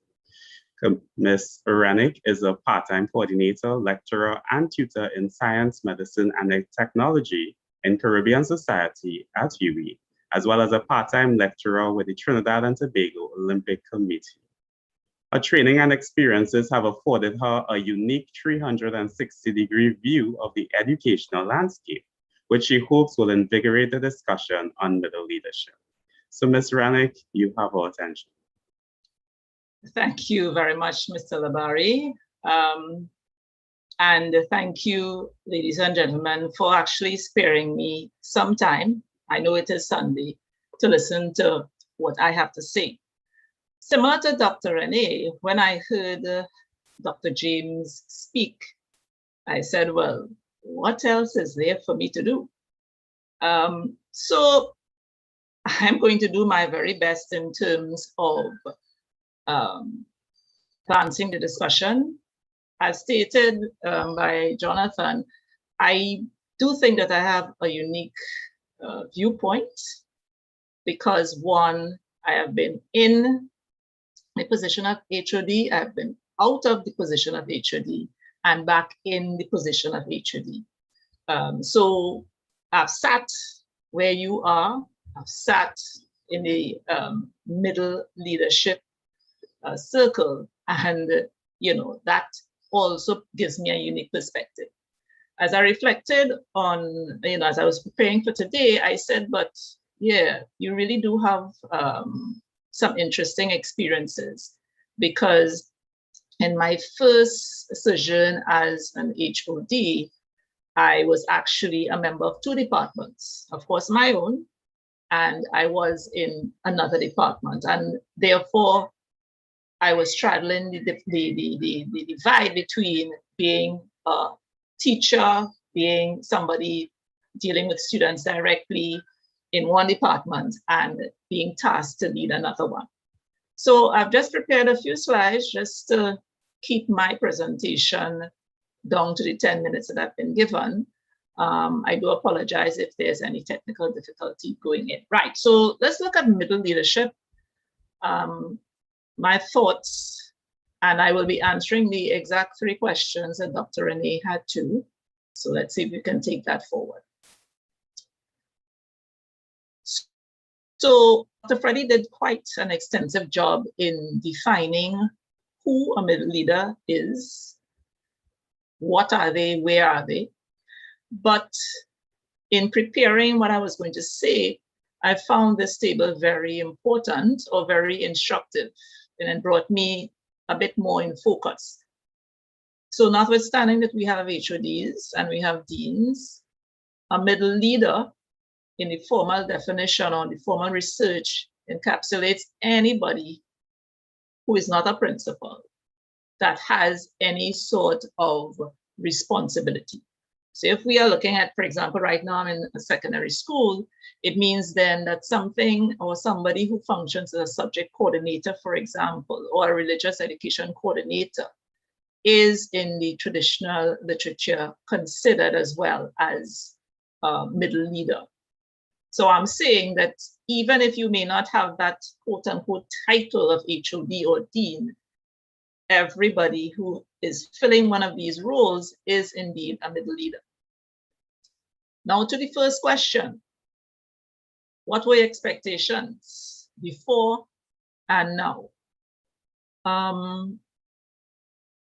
Ms. Ranick is a part-time coordinator, lecturer, and tutor in science, medicine, and technology in Caribbean Society at UWI, as well as a part-time lecturer with the Trinidad and Tobago Olympic Committee. Her training and experiences have afforded her a unique 360-degree view of the educational landscape, which she hopes will invigorate the discussion on middle leadership. So Ms. Ranick, you have our attention. Thank you very much, Mr. Labari. And thank you, ladies and gentlemen, for actually sparing me some time. I know it is Sunday to listen to what I have to say. Similar to Dr. Renee, when I heard Dr. James speak, I said, well, what else is there for me to do? So I'm going to do my very best in terms of advancing the discussion. As stated by Jonathan, I do think that I have a unique viewpoint because one, I have been in the position of HOD, I've been out of the position of HOD and back in the position of HOD. So I've sat where you are, I've sat in the middle leadership circle, and that also gives me a unique perspective. As I reflected on, as I was preparing for today, I said, but yeah, you really do have some interesting experiences, because in my first sojourn as an HOD, I was actually a member of two departments, of course, my own, and I was in another department. And therefore, I was straddling the divide between being a teacher, being somebody dealing with students directly in one department, and being tasked to lead another one. So I've just prepared a few slides just to keep my presentation down to the 10 minutes that I've been given. I do apologize if there's any technical difficulty going in. Right, so let's look at middle leadership. My thoughts, and I will be answering the exact 3 questions that Dr. Renee had too. So let's see if we can take that forward. So Dr. Freddy did quite an extensive job in defining who a middle leader is, what are they, where are they. But in preparing what I was going to say, I found this table very important or very instructive, and it brought me a bit more in focus. So notwithstanding that we have HODs and we have deans, a middle leader in the formal definition or the formal research encapsulates anybody who is not a principal that has any sort of responsibility. So if we are looking at, for example, right now I'm in a secondary school, it means then that something or somebody who functions as a subject coordinator, for example, or a religious education coordinator is in the traditional literature considered as well as a middle leader. So I'm saying that even if you may not have that quote unquote title of HOD or dean, everybody who is filling one of these roles is indeed a middle leader. Now to the first question. What were your expectations before and now?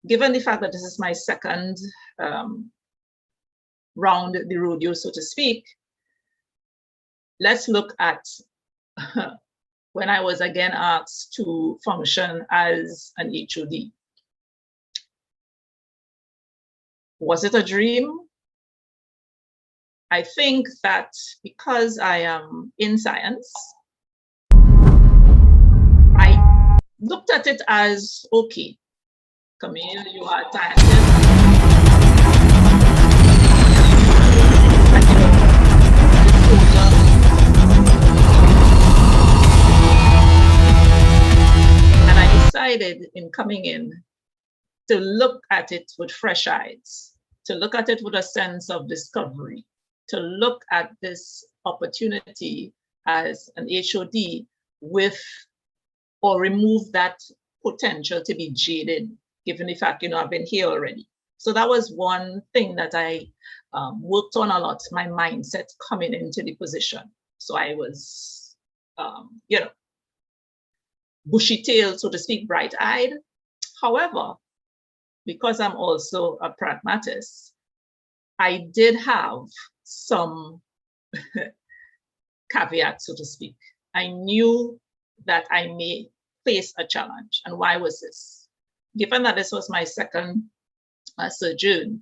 Given the fact that this is my second round the rodeo, so to speak, let's look at when I was again asked to function as an HOD. Was it a dream? I think that because I am in science, I looked at it as, okay, Camille, you are a scientist. And I decided in coming in to look at it with fresh eyes, to look at it with a sense of discovery, to look at this opportunity as an HOD with, or remove that potential to be jaded, given the fact, I've been here already. So that was one thing that I worked on a lot, my mindset coming into the position. So I was, bushy-tailed, so to speak, bright-eyed. However, because I'm also a pragmatist, I did have some caveats, so to speak. I knew that I may face a challenge. And why was this? Given that this was my second sojourn,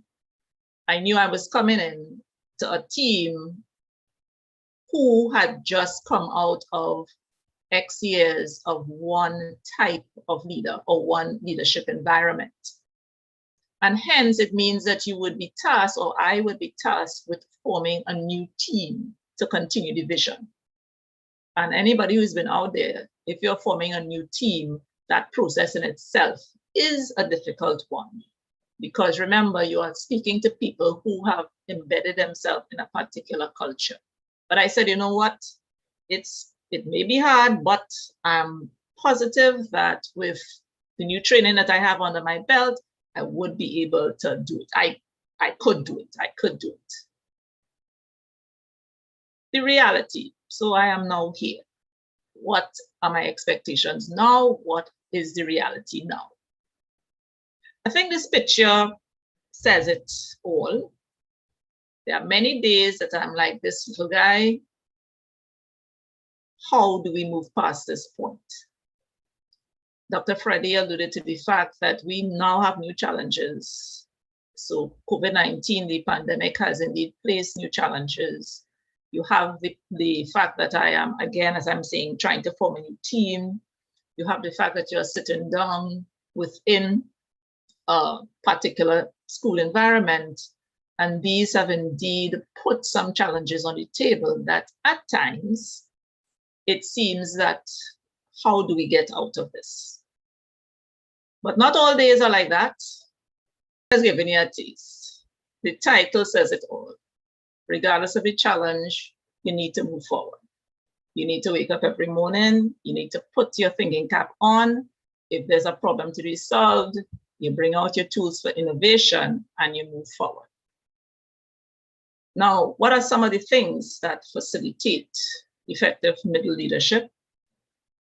I knew I was coming in to a team who had just come out of X years of one type of leader or one leadership environment. And hence it means that you would be tasked, or I would be tasked with forming a new team to continue the vision. And anybody who's been out there, if you're forming a new team, that process in itself is a difficult one. Because remember, you are speaking to people who have embedded themselves in a particular culture. But I said, you know what? It may be hard, but I'm positive that with the new training that I have under my belt, I would be able to do it. I could do it. I could do it. The reality. So I am now here. What are my expectations now? What is the reality now? I think this picture says it all. There are many days that I'm like, this little guy, how do we move past this point? Dr. Freddy alluded to the fact that we now have new challenges. So COVID-19, the pandemic has indeed placed new challenges. You have the fact that I am, again, as I'm saying, trying to form a new team. You have the fact that you're sitting down within a particular school environment. And these have indeed put some challenges on the table that at times, it seems that how do we get out of this? But not all days are like that. has given you a taste. The title says it all. Regardless of the challenge, you need to move forward. You need to wake up every morning. You need to put your thinking cap on. If there's a problem to be solved, you bring out your tools for innovation and you move forward. Now, what are some of the things that facilitate effective middle leadership?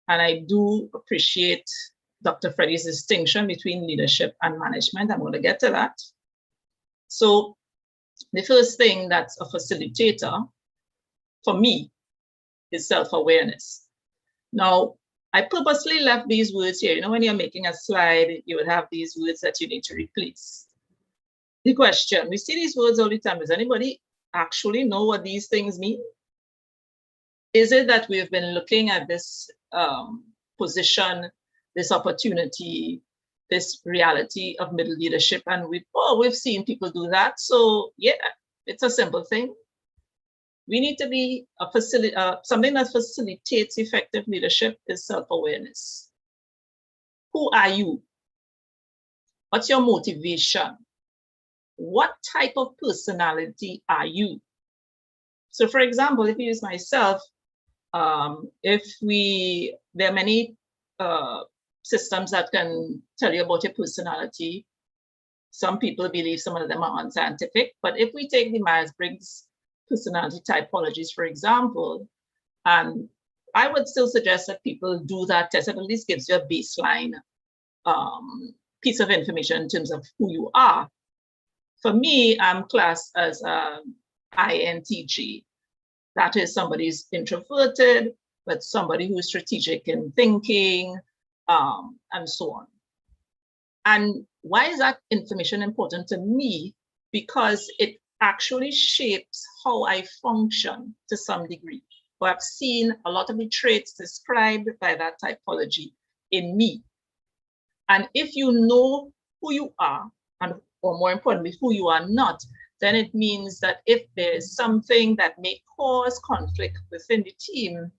And I do appreciate Dr. Freddy's distinction between leadership and management. I'm going to get to that. So the first thing that's a facilitator for me is self-awareness. Now, I purposely left these words here. You know, when you're making a slide, you would have these words that you need to replace. The question, we see these words all the time. Does anybody actually know what these things mean? Is it that we've been looking at this position, this opportunity, this reality of middle leadership, and we've seen people do that. So yeah, it's a simple thing. We need to be something that facilitates effective leadership is self-awareness. Who are you? What's your motivation? What type of personality are you? So for example, if you use myself, there are many systems that can tell you about your personality. Some people believe some of them are unscientific, but if we take the Myers-Briggs personality typologies, for example, and I would still suggest that people do that test. It at least gives you a baseline piece of information in terms of who you are. For me, I'm classed as INTJ. That is somebody who's introverted, but somebody who's strategic in thinking, and so on. And why is that information important to me? Because it actually shapes how I function to some degree. But I've seen a lot of the traits described by that typology in me. And if you know who you are, or more importantly, who you are not, then it means that if there's something that may cause conflict within the team,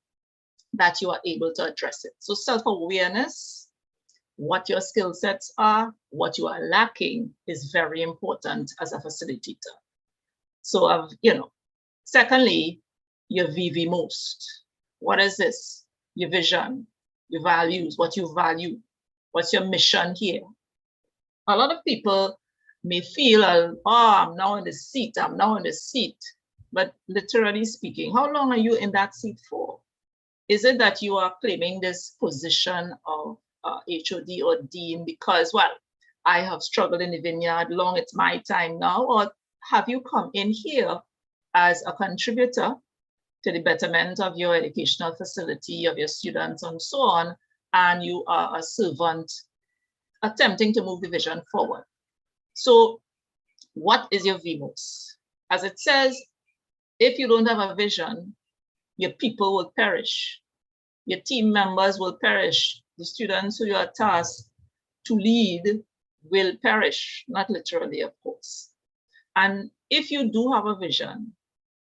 that you are able to address it. So self-awareness, what your skill sets are, what you are lacking is very important as a facilitator. So, secondly, your VV most. What is this? Your vision, your values, what you value, what's your mission here? A lot of people may feel, I'm now in the seat, I'm now in the seat. But literally speaking, how long are you in that seat for? Is it that you are claiming this position of HOD or Dean because, well, I have struggled in the vineyard long, it's my time now? Or have you come in here as a contributor to the betterment of your educational facility, of your students, and so on, and you are a servant attempting to move the vision forward? So what is your VMOS? As it says, if you don't have a vision, your people will perish. Your team members will perish. The students who you are tasked to lead will perish, not literally, of course. And if you do have a vision,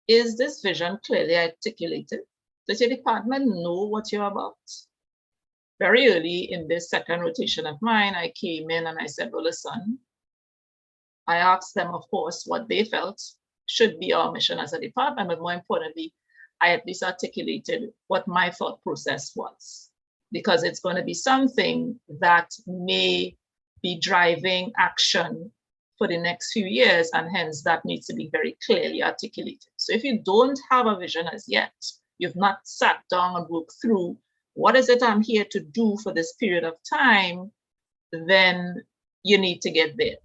is this vision clearly articulated? Does your department know what you're about? Very early in this second rotation of mine, I came in and I said, well, listen, I asked them, of course, what they felt should be our mission as a department, but more importantly, I at least articulated what my thought process was, because it's going to be something that may be driving action for the next few years, and hence that needs to be very clearly articulated. So if you don't have a vision as yet, you've not sat down and worked through what is it I'm here to do for this period of time, then you need to get there.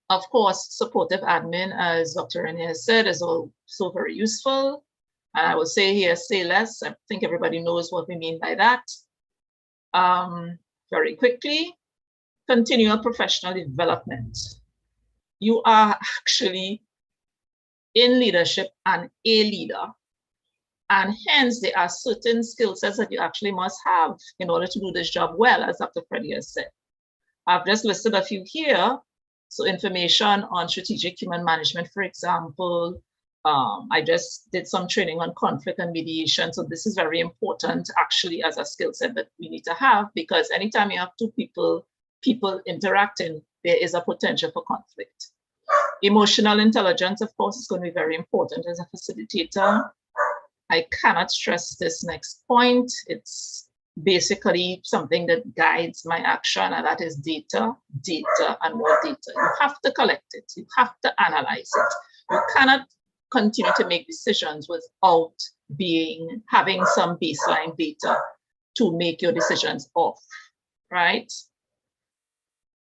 Of course, supportive admin, as Dr. Ranick has said, is also very useful. And I will say here, say less. I think everybody knows what we mean by that. Very quickly, continual professional development. You are actually in leadership and a leader. And hence, there are certain skill sets that you actually must have in order to do this job well, as Dr. Freddy has said. I've just listed a few here. So information on strategic human management, for example. I just did some training on conflict and mediation. So this is very important actually as a skill set that we need to have, because anytime you have two people interacting, there is a potential for conflict. Emotional intelligence, of course, is going to be very important as a facilitator. I cannot stress this next point. It's basically something that guides my action, and that is data, data, and more data. You have to collect it. You have to analyze it. You cannot continue to make decisions without having some baseline data to make your decisions off, right?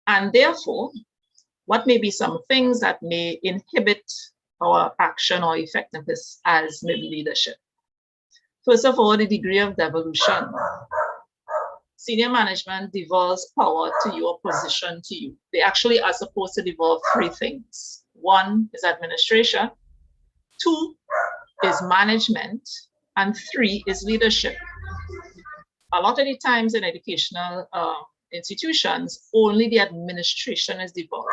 And therefore, what may be some things that may inhibit our action or effectiveness as middle leadership? First of all, the degree of devolution. Senior management devolves power to you or position to you. They actually are supposed to devolve three things. One is administration, two is management, and three is leadership. A lot of the times in educational institutions, only the administration is devolved.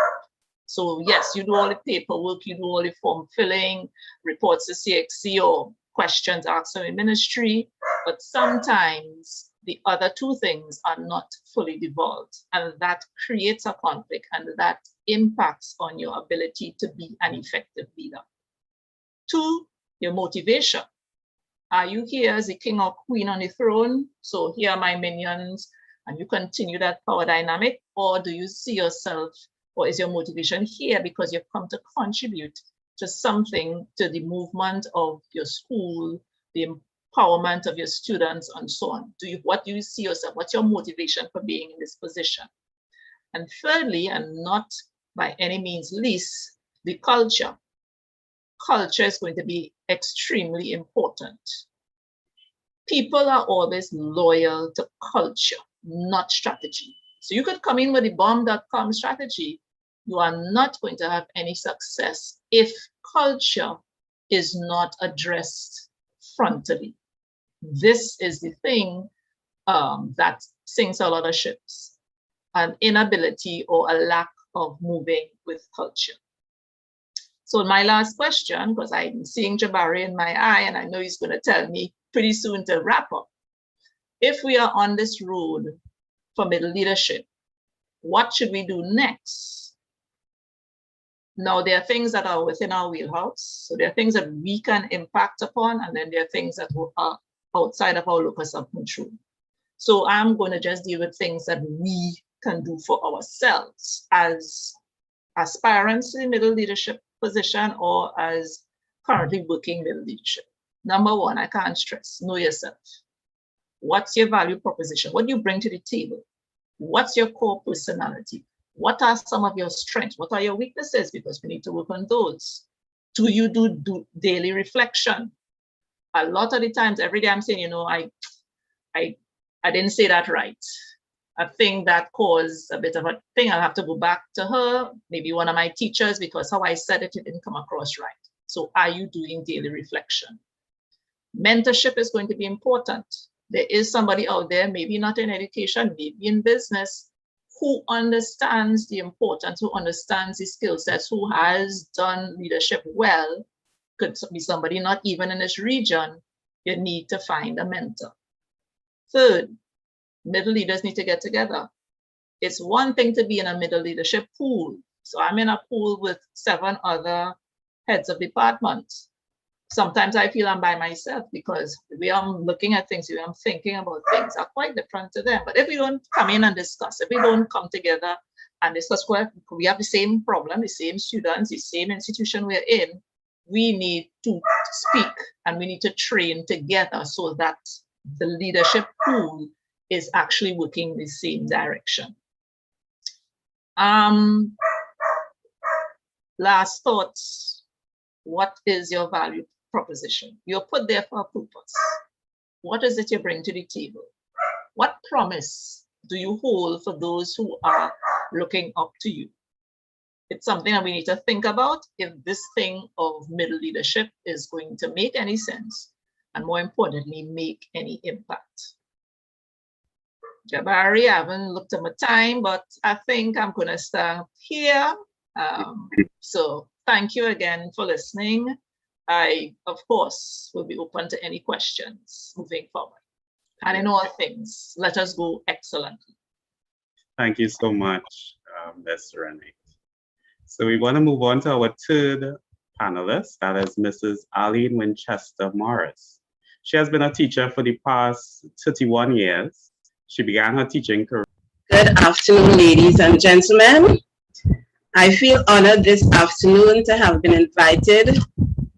So yes, you do all the paperwork, you do all the form filling, reports to CXC or questions asked from the ministry, but sometimes the other two things are not fully devolved, and that creates a conflict, and that impacts on your ability to be an effective leader. Two, your motivation. Are you here as a king or queen on the throne? So here are my minions, and you continue that power dynamic, or do you see yourself, or is your motivation here because you've come to contribute to something, to the movement of your school, the empowerment of your students, and so on? What do you see yourself? What's your motivation for being in this position? And thirdly, and not by any means least, the culture. Culture is going to be extremely important. People are always loyal to culture, not strategy. So you could come in with the bomb.com strategy. You are not going to have any success if culture is not addressed frontally. This is the thing that sinks a lot of ships, an inability or a lack of moving with culture. So my last question, because I'm seeing Jabari in my eye, and I know he's going to tell me pretty soon to wrap up. If we are on this road for middle leadership, what should we do next? Now, there are things that are within our wheelhouse. So there are things that we can impact upon, and then there are things that are outside of our locus of control. So I'm going to just deal with things that we can do for ourselves as aspirants to the middle leadership position or as currently working middle leadership. Number one, I can't stress, know yourself. What's your value proposition? What do you bring to the table? What's your core personality? What are some of your strengths? What are your weaknesses? Because we need to work on those. Do you do daily reflection? A lot of the times, every day I'm saying, you know, I didn't say that right. A thing that caused a bit of a thing, I'll have to go back to her, maybe one of my teachers, because how I said it didn't come across right. So are you doing daily reflection? Mentorship is going to be important. There is somebody out there, maybe not in education, maybe in business, who understands the importance, who understands the skill sets, who has done leadership well. Could be somebody not even in this region. You need to find a mentor. Third, middle leaders need to get together. It's one thing to be in a middle leadership pool. So I'm in a pool with 7 other heads of departments. Sometimes I feel I'm by myself because the way I'm looking at things, the way I'm thinking about things are quite different to them. But if we don't come in and discuss, if we don't come together and discuss, we have the same problem, the same students, the same institution we're in, we need to speak and we need to train together so that the leadership pool is actually working in the same direction. Last thoughts. What is your value proposition? You're put there for a purpose. What is it you bring to the table? What promise do you hold for those who are looking up to you? It's something that we need to think about if this thing of middle leadership is going to make any sense, and more importantly, make any impact. Jabari, I haven't looked at my time, but I think I'm going to start here. So thank you again for listening. I, of course, will be open to any questions moving forward. And in all things, let us go excellently. Thank you so much, Ms. Ranick. So we want to move on to our third panelist, that is Mrs. Arlene Winchester Morris. She has been a teacher for the past 31 years. She began her teaching career. Good afternoon, ladies and gentlemen. I feel honored this afternoon to have been invited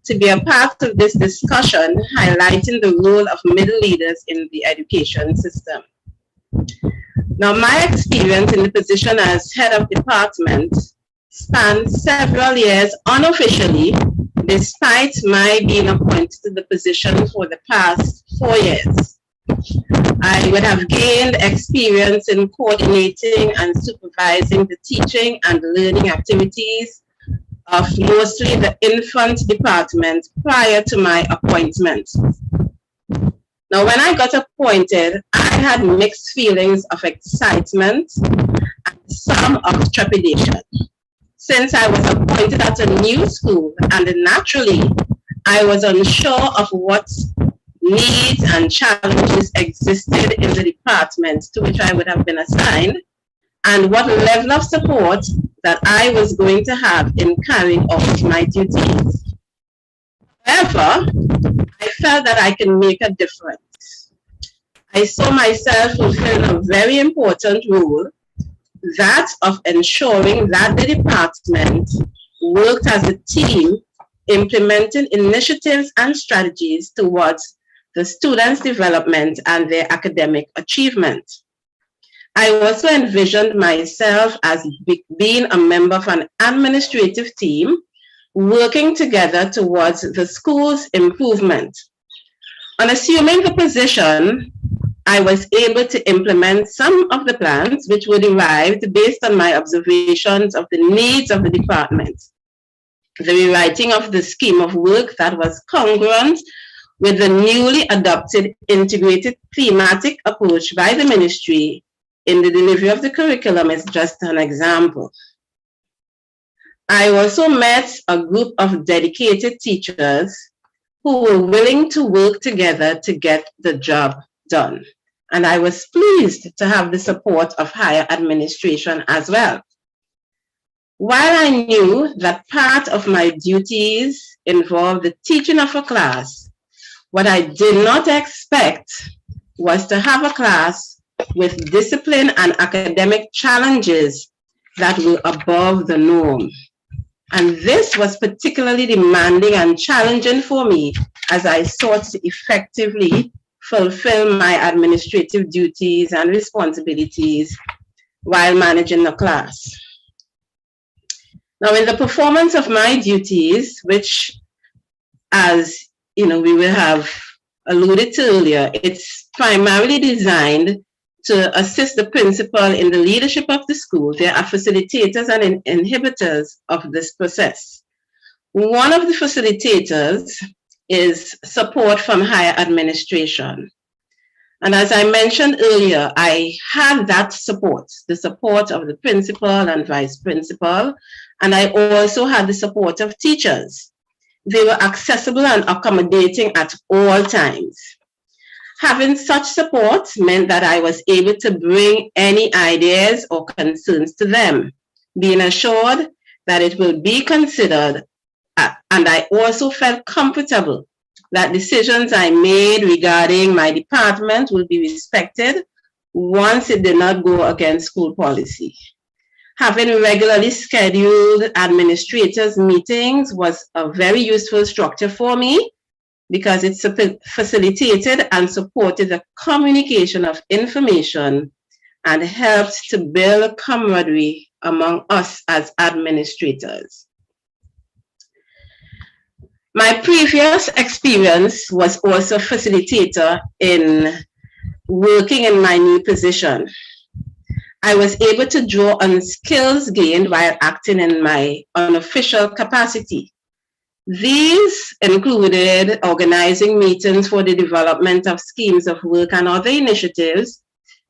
to be a part of this discussion highlighting the role of middle leaders in the education system. Now, my experience in the position as head of department spans several years unofficially, despite my being appointed to the position for the past 4 years. I would have gained experience in coordinating and supervising the teaching and learning activities of mostly the infant department prior to my appointment. Now, when I got appointed, I had mixed feelings of excitement and some of trepidation. Since I was appointed at a new school, and naturally, I was unsure of what needs and challenges existed in the department to which I would have been assigned, and what level of support that I was going to have in carrying out my duties. However, I felt that I can make a difference. I saw myself fulfilling a very important role, that of ensuring that the department worked as a team, implementing initiatives and strategies towards the students' development and their academic achievement. I also envisioned myself as being a member of an administrative team, working together towards the school's improvement. On assuming the position, I was able to implement some of the plans which were derived based on my observations of the needs of the department. The rewriting of the scheme of work that was congruent with the newly adopted integrated thematic approach by the ministry in the delivery of the curriculum is just an example. I also met a group of dedicated teachers who were willing to work together to get the job done. And I was pleased to have the support of higher administration as well. While I knew that part of my duties involved the teaching of a class, what I did not expect was to have a class with discipline and academic challenges that were above the norm. And this was particularly demanding and challenging for me as I sought to effectively fulfill my administrative duties and responsibilities while managing the class. Now, in the performance of my duties, which, as we will have alluded to earlier, it's primarily designed to assist the principal in the leadership of the school. There are facilitators and inhibitors of this process. One of the facilitators is support from higher administration. And as I mentioned earlier, I had that support, the support of the principal and vice principal, and I also had the support of teachers. They were accessible and accommodating at all times. Having such support meant that I was able to bring any ideas or concerns to them, being assured that it will be considered, and I also felt comfortable that decisions I made regarding my department will be respected once it did not go against school policy. Having regularly scheduled administrators' meetings was a very useful structure for me because it facilitated and supported the communication of information and helped to build camaraderie among us as administrators. My previous experience was also a facilitator in working in my new position. I was able to draw on skills gained while acting in my unofficial capacity. These included organizing meetings for the development of schemes of work and other initiatives,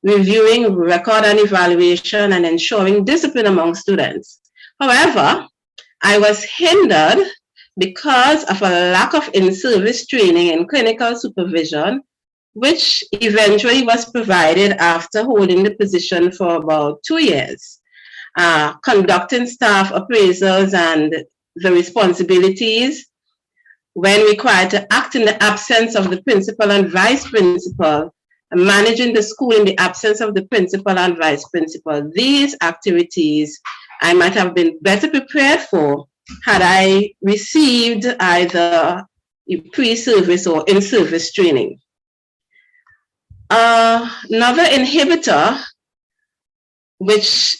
reviewing record and evaluation, and ensuring discipline among students. However, I was hindered because of a lack of in-service training in clinical supervision, which eventually was provided after holding the position for about 2 years. conducting staff appraisals and the responsibilities when required to act in the absence of the principal and vice principal, managing the school in the absence of the principal and vice principal. These activities I might have been better prepared for had I received either pre-service or in-service training. Another inhibitor, which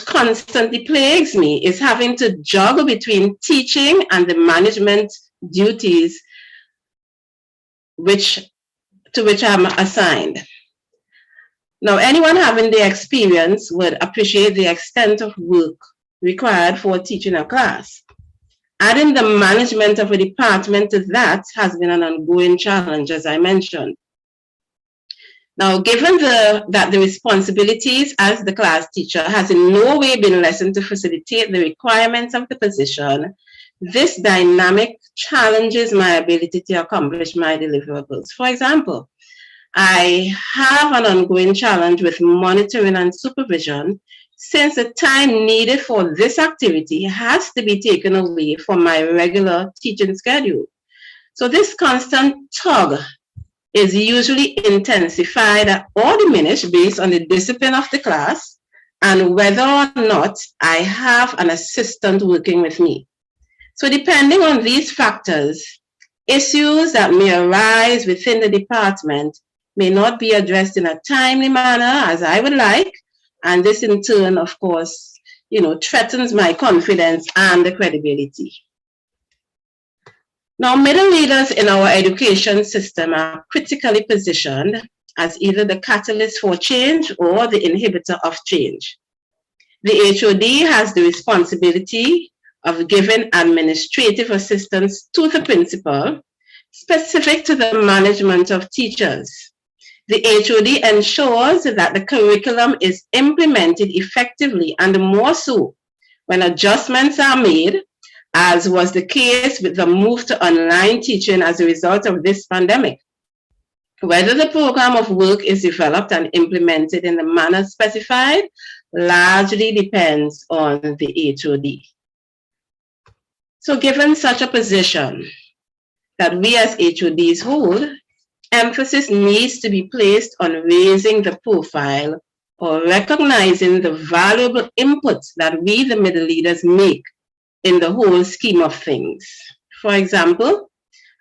constantly plagues me, is having to juggle between teaching and the management duties to which I'm assigned. Now, anyone having the experience would appreciate the extent of work required for teaching a class. Adding the management of a department to that has been an ongoing challenge, as I mentioned. Now, given that the responsibilities as the class teacher has in no way been lessened to facilitate the requirements of the position, this dynamic challenges my ability to accomplish my deliverables. For example, I have an ongoing challenge with monitoring and supervision, since the time needed for this activity has to be taken away from my regular teaching schedule. So this constant tug is usually intensified or diminished based on the discipline of the class and whether or not I have an assistant working with me. So depending on these factors, issues that may arise within the department may not be addressed in a timely manner as I would like, and this in turn, of course, threatens my confidence and the credibility. Now, middle leaders in our education system are critically positioned as either the catalyst for change or the inhibitor of change. The HOD has the responsibility of giving administrative assistance to the principal, specific to the management of teachers. The HOD ensures that the curriculum is implemented effectively, and more so when adjustments are made, as was the case with the move to online teaching as a result of this pandemic. Whether the program of work is developed and implemented in the manner specified largely depends on the HOD. So given such a position that we as HODs hold, emphasis needs to be placed on raising the profile or recognizing the valuable inputs that we, the middle leaders, make in the whole scheme of things. For example,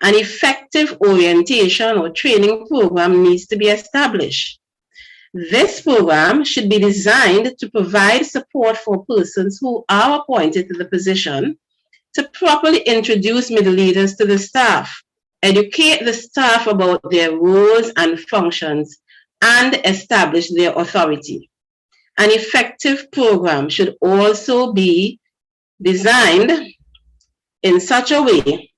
an effective orientation or training program needs to be established. This program should be designed to provide support for persons who are appointed to the position to properly introduce middle leaders to the staff, educate the staff about their roles and functions, and establish their authority. An effective program should also be designed in such a way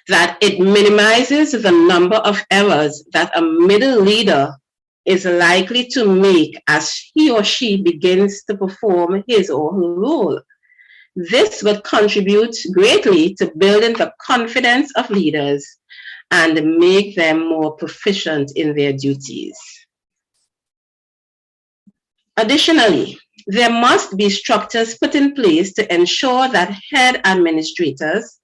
that it minimizes the number of errors that a middle leader is likely to make as he or she begins to perform his or her role. This will contribute greatly to building the confidence of leaders and make them more proficient in their duties. Additionally, there must be structures put in place to ensure that head administrators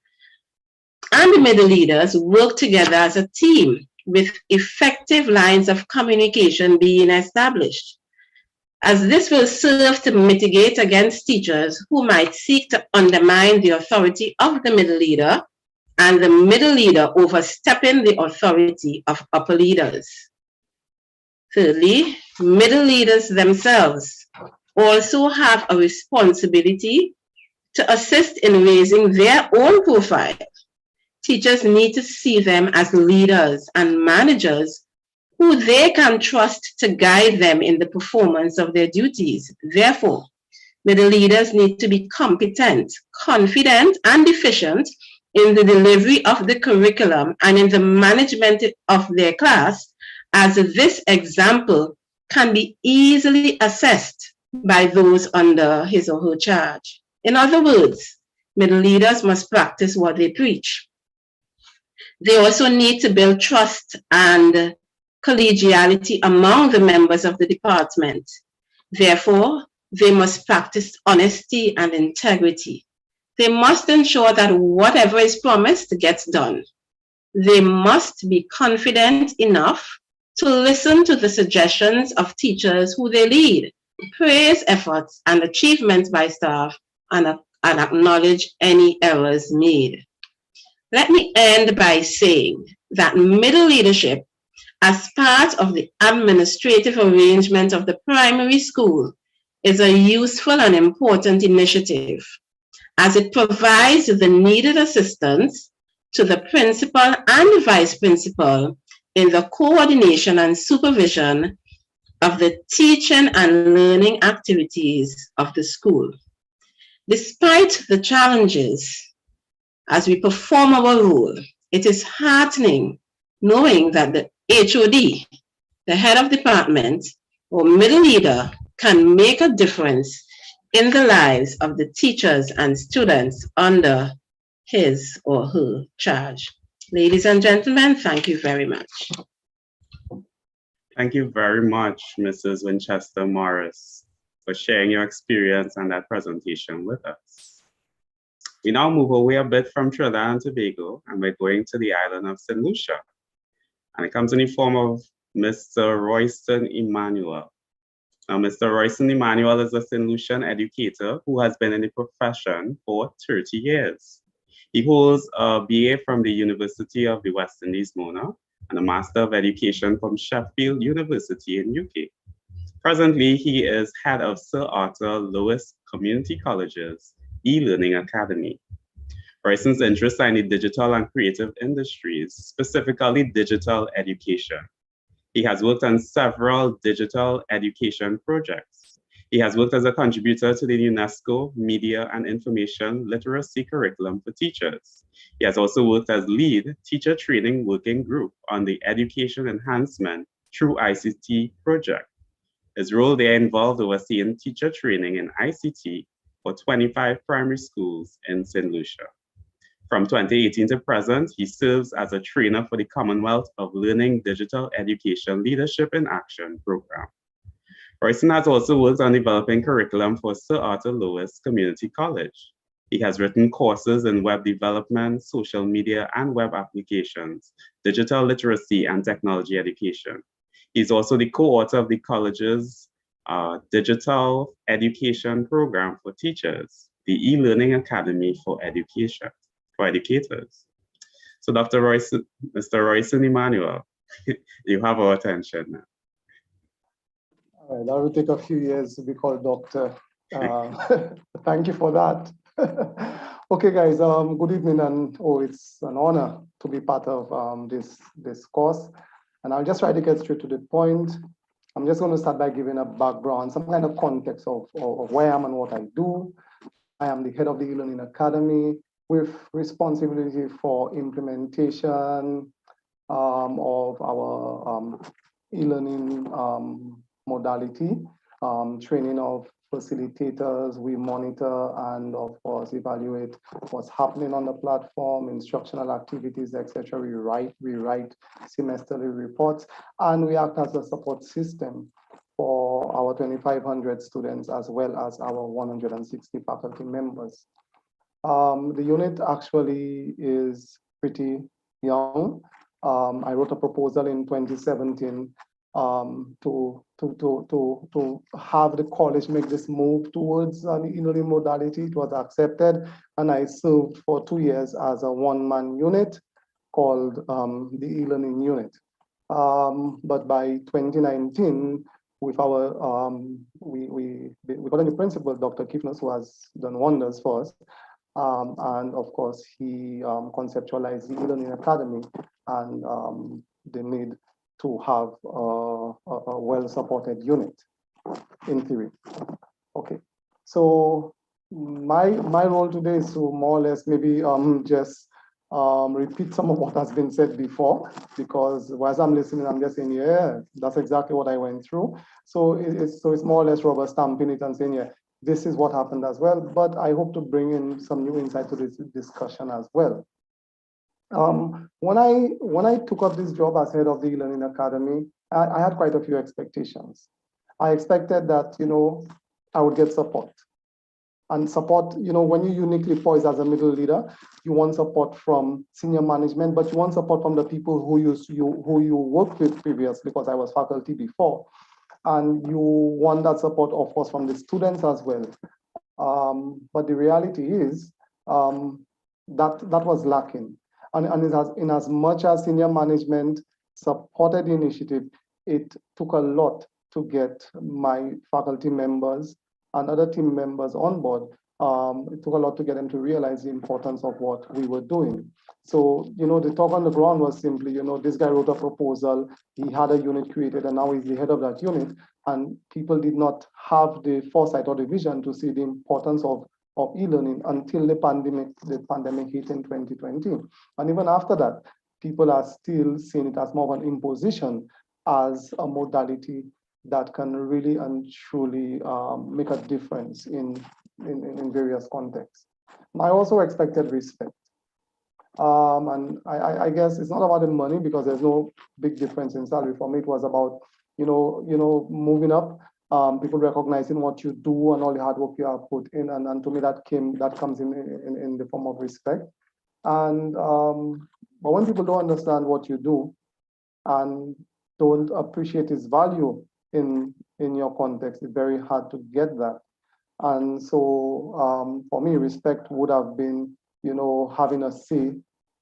and the middle leaders work together as a team with effective lines of communication being established, as this will serve to mitigate against teachers who might seek to undermine the authority of the middle leader and the middle leader overstepping the authority of upper leaders. Thirdly, middle leaders themselves also have a responsibility to assist in raising their own profile. Teachers need to see them as leaders and managers who they can trust to guide them in the performance of their duties. Therefore, middle leaders need to be competent, confident, and efficient in the delivery of the curriculum and in the management of their class, as this example can be easily assessed by those under his or her charge. In other words, middle leaders must practice what they preach. They also need to build trust and collegiality among the members of the department. Therefore, they must practice honesty and integrity. They must ensure that whatever is promised gets done. They must be confident enough to listen to the suggestions of teachers who they lead, praise efforts and achievements by staff, and acknowledge any errors made. Let me end by saying that middle leadership, as part of the administrative arrangement of the primary school, is a useful and important initiative, as it provides the needed assistance to the principal and vice principal in the coordination and supervision of the teaching and learning activities of the school. Despite the challenges, as we perform our role, it is heartening knowing that the HOD, the head of department, or middle leader can make a difference in the lives of the teachers and students under his or her charge. Ladies and gentlemen, thank you very much. Thank you very much, Mrs. Winchester Morris, for sharing your experience and that presentation with us. We now move away a bit from Trinidad and Tobago, and we're going to the island of St. Lucia. And it comes in the form of Mr. Royston Emmanuel. Now, Mr. Royston Emmanuel is a St. Lucian educator who has been in the profession for 30 years. He holds a BA from the University of the West Indies, Mona, and a Master of Education from Sheffield University in UK. Presently, he is head of Sir Arthur Lewis Community College's e-learning academy. Royston's interests are in the digital and creative industries, specifically digital education. He has worked on several digital education projects. He has worked as a contributor to the UNESCO Media and Information Literacy Curriculum for Teachers. He has also worked as lead teacher training working group on the Education Enhancement through ICT project. His role there involved overseeing teacher training in ICT for 25 primary schools in St. Lucia. From 2018 to present, he serves as a trainer for the Commonwealth of Learning Digital Education Leadership in Action program. Royston has also worked on developing curriculum for Sir Arthur Lewis Community College. He has written courses in web development, social media and web applications, digital literacy and technology education. He's also the co-author of the college's digital education program for teachers, the e-learning academy for educators. So Dr. Royston, Mr. Royston Emmanuel, you have our attention now. All right, that will take a few years to be called doctor. Thank you for that. Okay, guys, good evening, and it's an honor to be part of this course. And I'll just try to get straight to the point. I'm just going to start by giving a background, some kind of context of where I am and what I do. I am the head of the e-learning academy with responsibility for implementation of our e-learning modality, training of facilitators. We monitor and of course evaluate what's happening on the platform, instructional activities, etc. We write semesterly reports, and we act as a support system for our 2,500 students as well as our 160 faculty members. The unit actually is pretty young. I wrote a proposal in 2017 to have the college make this move towards an e-learning modality. It was accepted, and I served for 2 years as a one-man unit called the e-learning unit. But by 2019, with our we got a new principal, Dr. Kifnos, who has done wonders for us. And of course, he conceptualized the e-learning academy and the need to have a well-supported unit, in theory. Okay, so my role today is to more or less maybe just repeat some of what has been said before, because as I'm listening, I'm just saying, yeah, that's exactly what I went through. So it's more or less rubber stamping it and saying, yeah, this is what happened as well. But I hope to bring in some new insight to this discussion as well. When I took up this job as head of the e-learning academy, I had quite a few expectations. I expected that, I would get support. And support, when you're uniquely poised as a middle leader, you want support from senior management, but you want support from the people who you worked with previously, because I was faculty before. And you want that support, of course, from the students as well. But the reality is that was lacking. And in as much as senior management supported the initiative, it took a lot to get my faculty members and other team members on board. It took a lot to get them to realize the importance of what we were doing. So, the talk on the ground was simply, this guy wrote a proposal, he had a unit created, and now he's the head of that unit. And people did not have the foresight or the vision to see the importance of e-learning until the pandemic hit in 2020. And even after that, people are still seeing it as more of an imposition as a modality that can really and truly make a difference in various contexts. And I also expected respect. And I guess it's not about the money, because there's no big difference in salary. For me, it was about, moving up, people recognizing what you do and all the hard work you have put in. And to me, that comes in the form of respect. And but when people don't understand what you do and don't appreciate its value in your context, it's very hard to get that. And so for me, respect would have been, having a say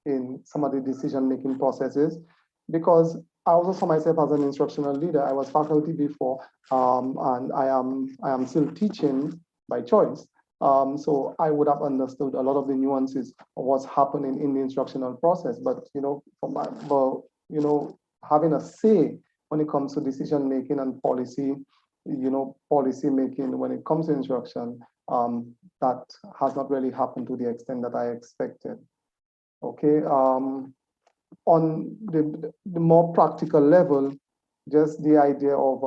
in some of the decision-making processes, because I also saw myself as an instructional leader. I was faculty before, and I am still teaching by choice. So I would have understood a lot of the nuances of what's happening in the instructional process. But having a say when it comes to decision making and policy, policy making when it comes to instruction, that has not really happened to the extent that I expected. Okay. On the more practical level, just the idea of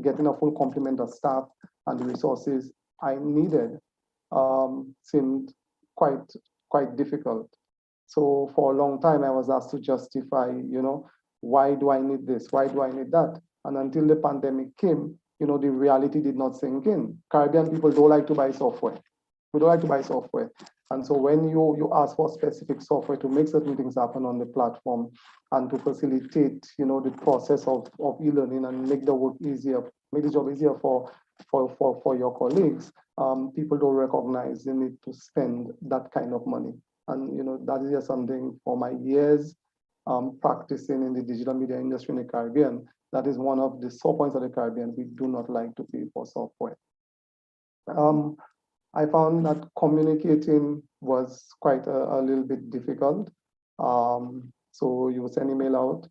getting a full complement of staff and the resources I needed seemed quite difficult. So for a long time, I was asked to justify, why do I need this? Why do I need that? And until the pandemic came, the reality did not sink in. Caribbean people don't like to buy software. We don't like to buy software. And so when you ask for specific software to make certain things happen on the platform and to facilitate, the process of e-learning and make the work easier, make the job easier for your colleagues, people don't recognize the need to spend that kind of money. And that is just something for my years practicing in the digital media industry in the Caribbean. That is one of the sore points of the Caribbean. We do not like to pay for software. I found that communicating was quite a little bit difficult. So you will send email out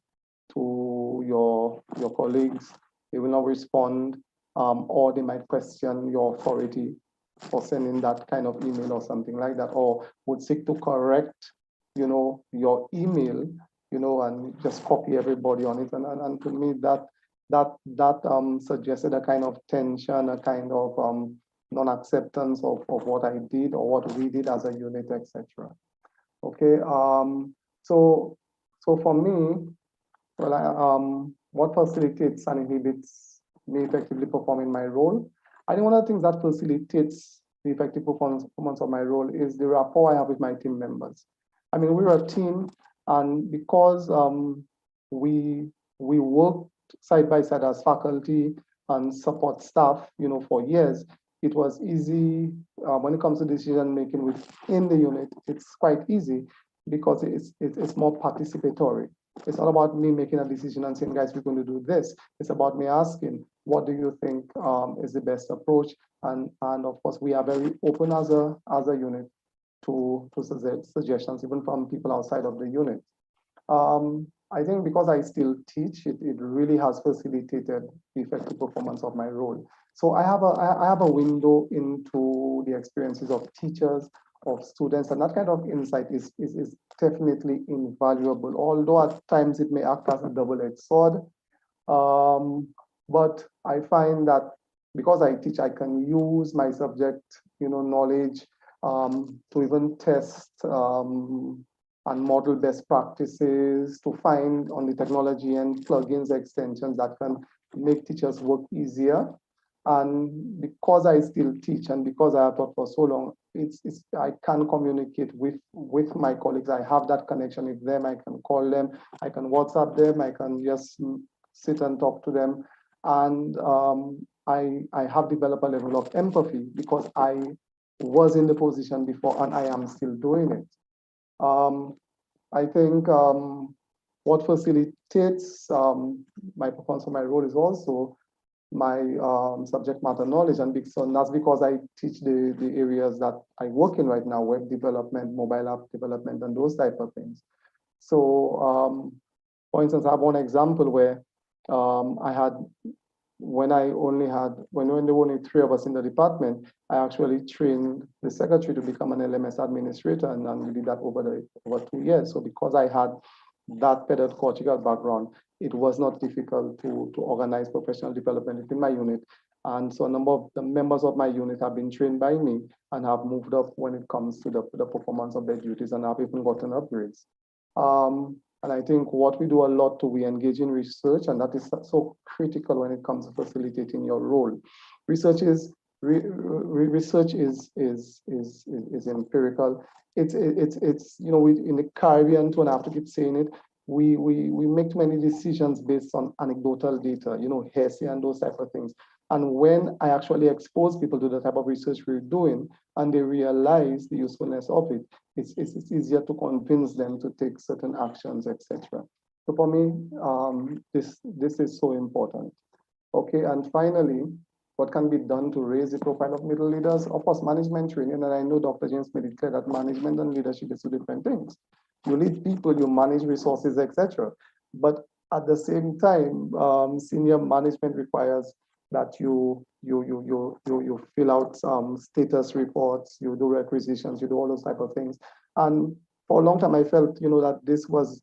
to your colleagues, they will not respond, or they might question your authority for sending that kind of email or something like that, or would seek to correct, your email, and just copy everybody on it. And to me, that suggested a kind of tension, a kind of non-acceptance of what I did or what we did as a unit, etc. Okay, so for me, well, what facilitates and inhibits me effectively performing my role? I think one of the things that facilitates the effective performance of my role is the rapport I have with my team members. I mean, we're a team, and because we worked side by side as faculty and support staff, for years, it was easy when it comes to decision making within the unit. It's quite easy because it's more participatory. It's not about me making a decision and saying, guys, we're going to do this. It's about me asking, what do you think is the best approach? And of course, we are very open as a unit to suggestions, even from people outside of the unit. I think because I still teach, it really has facilitated the effective performance of my role. So I have a window into the experiences of teachers, of students, and that kind of insight is definitely invaluable, although at times it may act as a double-edged sword. But I find that because I teach, I can use my subject, knowledge to even test and model best practices, to find on the technology and plugins, extensions that can make teachers' work easier. And because I still teach and because I have taught for so long, I can communicate with my colleagues. I have that connection with them. I can call them, I can WhatsApp them, I can just sit and talk to them. And I have developed a level of empathy because I was in the position before and I am still doing it. I think what facilitates my performance for my role is also my subject matter knowledge, and that's because I teach the areas that I work in right now: web development, mobile app development, and those type of things. So, for instance, I have one example where I had, when there were only 3 of us in the department, I actually trained the secretary to become an LMS administrator, and we did that over 2 years. So because I had that pedagogical background, it was not difficult to organize professional development within my unit. And so a number of the members of my unit have been trained by me and have moved up when it comes to the performance of their duties, and have even gotten upgrades. And I think what we do a lot we engage in research, and that is so critical when it comes to facilitating your role. Research is empirical. It's you know, in the Caribbean too, and I have to keep saying it, we make many decisions based on anecdotal data, you know, hearsay and those type of things. And when I actually expose people to the type of research we're doing and they realize the usefulness of it, it's easier to convince them to take certain actions, etc. So for me, this is so important. Okay, and finally, what can be done to raise the profile of middle leaders? Of course, management training, and I know Dr. James made it clear that management and leadership is two different things. You lead people, you manage resources, etc. But at the same time, senior management requires that you fill out status reports, you do requisitions, you do all those type of things. And for a long time, I felt, you know, that this was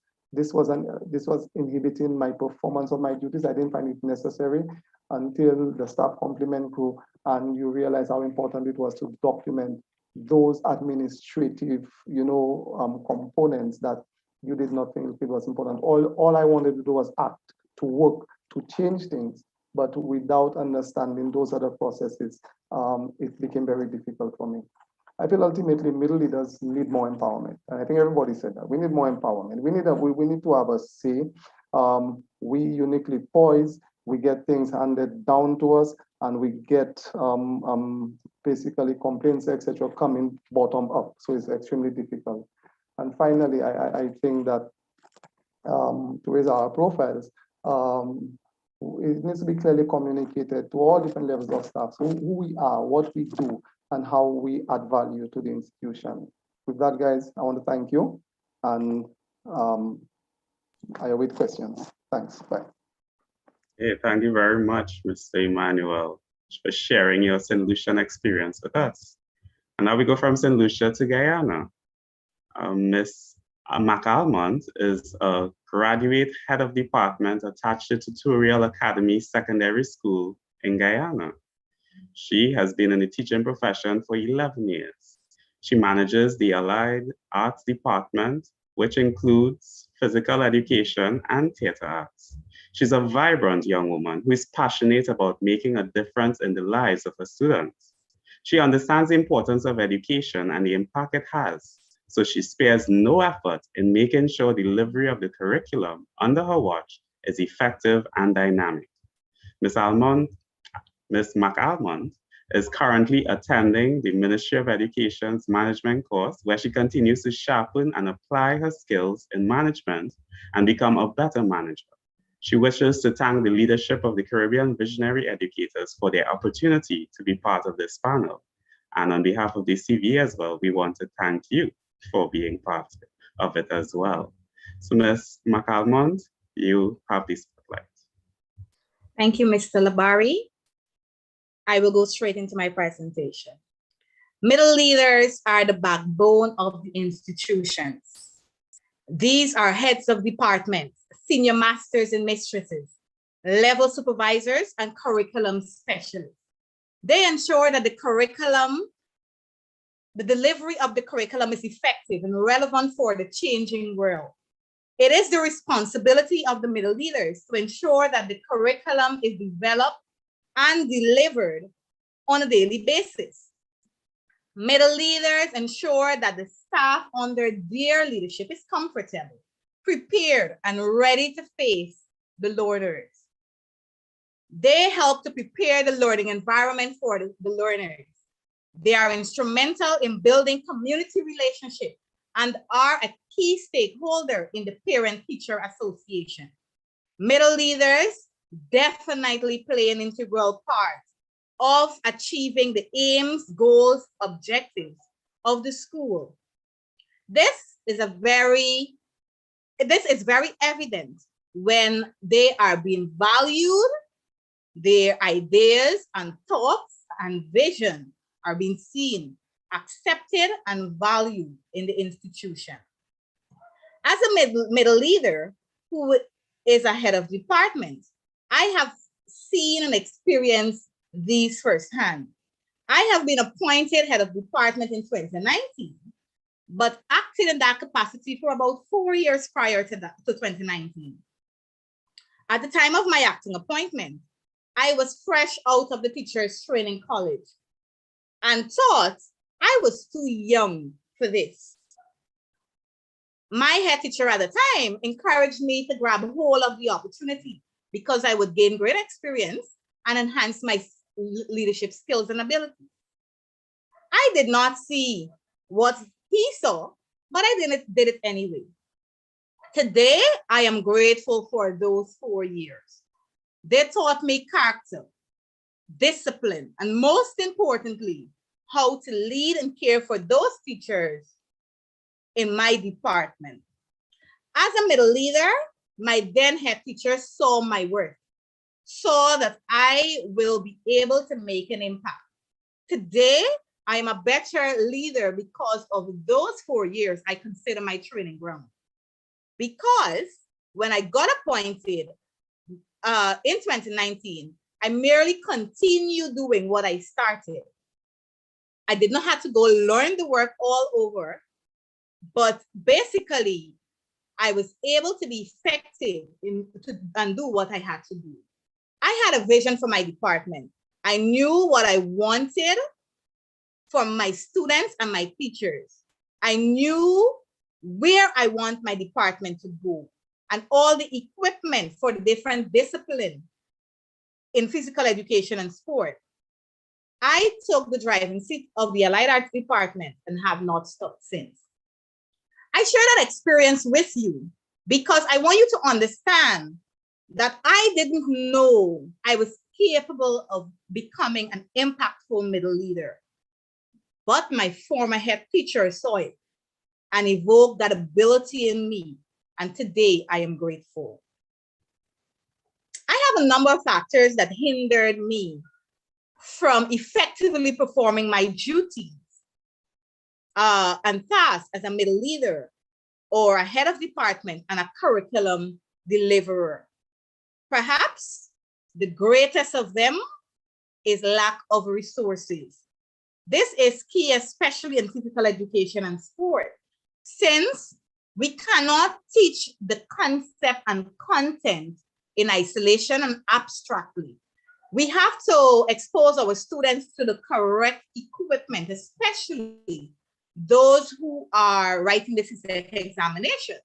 inhibiting my performance of my duties. I didn't find it necessary until the staff complement grew, and you realize how important it was to document those administrative, you know, components that you did not think it was important. All I wanted to do was act, to work, to change things, but without understanding those other processes, it became very difficult for me. I feel ultimately middle leaders need more empowerment. And I think everybody said that. We need more empowerment. We need to have a say. We uniquely poised, we get things handed down to us, and we get basically complaints, etc., coming bottom up. So it's extremely difficult. And finally, I think that to raise our profiles, it needs to be clearly communicated to all different levels of staff, so who we are, what we do, and how we add value to the institution. With that, guys, I want to thank you, and I await questions. Thanks. Bye. Hey, thank you very much, Mr. Emmanuel, for sharing your St. Lucian experience with us. And now we go from St. Lucia to Guyana. Ms. McAlmont is a graduate head of department attached to Tutorial Academy Secondary School in Guyana. She has been in the teaching profession for 11 years. She manages the Allied Arts Department, which includes physical education and theater arts. She's a vibrant young woman who is passionate about making a difference in the lives of her students. She understands the importance of education and the impact it has, so she spares no effort in making sure delivery of the curriculum under her watch is effective and dynamic. Ms. McAlmont is currently attending the Ministry of Education's management course, where she continues to sharpen and apply her skills in management and become a better manager. She wishes to thank the leadership of the Caribbean Visionary Educators for their opportunity to be part of this panel. And on behalf of the Cbe as well, we want to thank you for being part of it as well. So Ms. McAlmont, you have the spotlight. Thank you, Mr. Labari. I will go straight into my presentation. Middle leaders are the backbone of the institutions. These are heads of departments, senior masters and mistresses, level supervisors, and curriculum specialists. They ensure that the delivery of the curriculum is effective and relevant for the changing world. It is the responsibility of the middle leaders to ensure that the curriculum is developed and delivered on a daily basis. Middle leaders ensure that the staff under their leadership is comfortable, prepared, and ready to face the learners. They help to prepare the learning environment for the learners. They are instrumental in building community relationships and are a key stakeholder in the Parent-Teacher Association. Middle leaders definitely play an integral part of achieving the aims, goals, objectives of the school. This is very evident when they are being valued, their ideas and thoughts and vision are being seen, accepted, and valued in the institution. As a middle leader who is a head of department, I have seen and experienced these firsthand. I have been appointed head of department in 2019, but acted in that capacity for about 4 years prior to 2019. At the time of my acting appointment, I was fresh out of the teachers training college and thought I was too young for this. My head teacher at the time encouraged me to grab hold of the opportunity because I would gain great experience and enhance my leadership skills and abilities. I did not see what he saw, but I did it anyway. Today, I am grateful for those 4 years. They taught me character, discipline, and most importantly, how to lead and care for those teachers in my department. As a middle leader, my then head teacher saw my work, saw that I will be able to make an impact. Today, I am a better leader because of those 4 years I consider my training ground. Because when I got appointed in 2019, I merely continued doing what I started. I did not have to go learn the work all over, but basically, I was able to be effective and do what I had to do. I had a vision for my department. I knew what I wanted from my students and my teachers. I knew where I want my department to go and all the equipment for the different disciplines in physical education and sport. I took the driving seat of the Allied Arts department and have not stopped since. I share that experience with you because I want you to understand that I didn't know I was capable of becoming an impactful middle leader. But my former head teacher saw it and evoked that ability in me. And today I am grateful. I have a number of factors that hindered me from effectively performing my duties and tasks as a middle leader or a head of department and a curriculum deliverer. Perhaps the greatest of them is lack of resources. This is key, especially in physical education and sport, since we cannot teach the concept and content in isolation and abstractly. We have to expose our students to the correct equipment, especially those who are writing the CBE examination.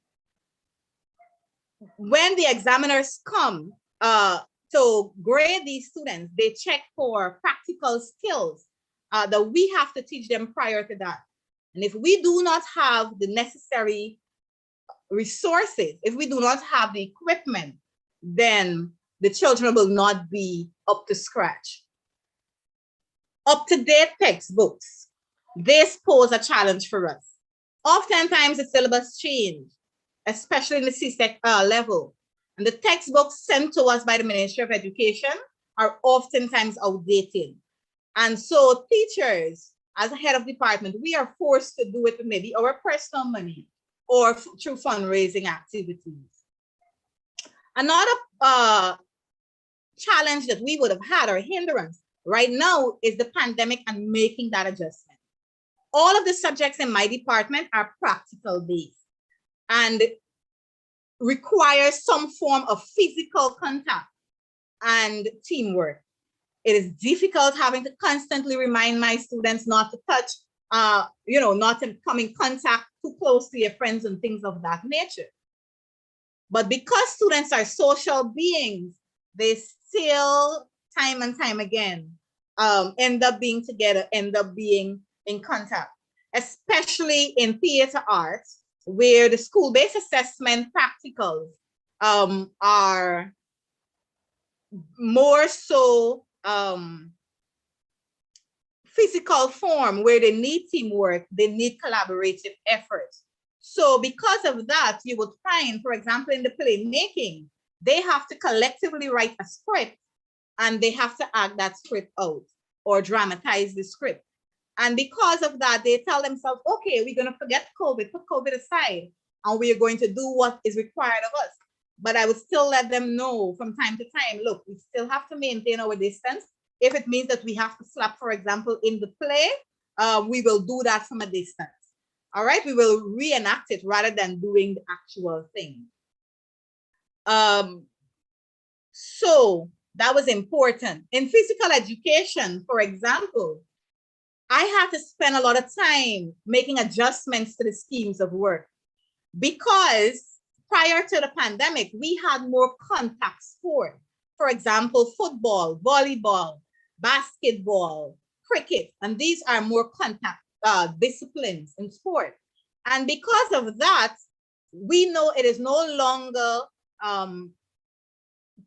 When the examiners come to grade these students, they check for practical skills that we have to teach them prior to that. And if we do not have the necessary resources, if we do not have the equipment, then the children will not be up to scratch. Up-to-date textbooks, this pose a challenge for us. Oftentimes the syllabus change, especially in the CSEC level. And the textbooks sent to us by the Ministry of Education are oftentimes outdated. And so teachers, as a head of department, we are forced to do it with maybe our personal money or through fundraising activities. Another challenge that we would have had or hindrance right now is the pandemic and making that adjustment. All of the subjects in my department are practical based. And requires some form of physical contact and teamwork. It is difficult having to constantly remind my students not to touch, not to come in contact too close to your friends and things of that nature. But because students are social beings, they still, time and time again, end up being together, end up being in contact, especially in theater arts, where the school-based assessment practicals are more so physical form, where they need teamwork, they need collaborative efforts. So because of that, you would find, for example, in the play making, they have to collectively write a script and they have to act that script out or dramatize the script. And because of that, they tell themselves, okay, we're going to forget COVID, put COVID aside, and we are going to do what is required of us. But I would still let them know from time to time, look, we still have to maintain our distance. If it means that we have to slap, for example, in the play, we will do that from a distance. All right, we will reenact it rather than doing the actual thing. So that was important. In physical education, for example, I had to spend a lot of time making adjustments to the schemes of work because prior to the pandemic, we had more contact sport. For example, football, volleyball, basketball, cricket, and these are more contact disciplines in sport. And because of that, we know it is no longer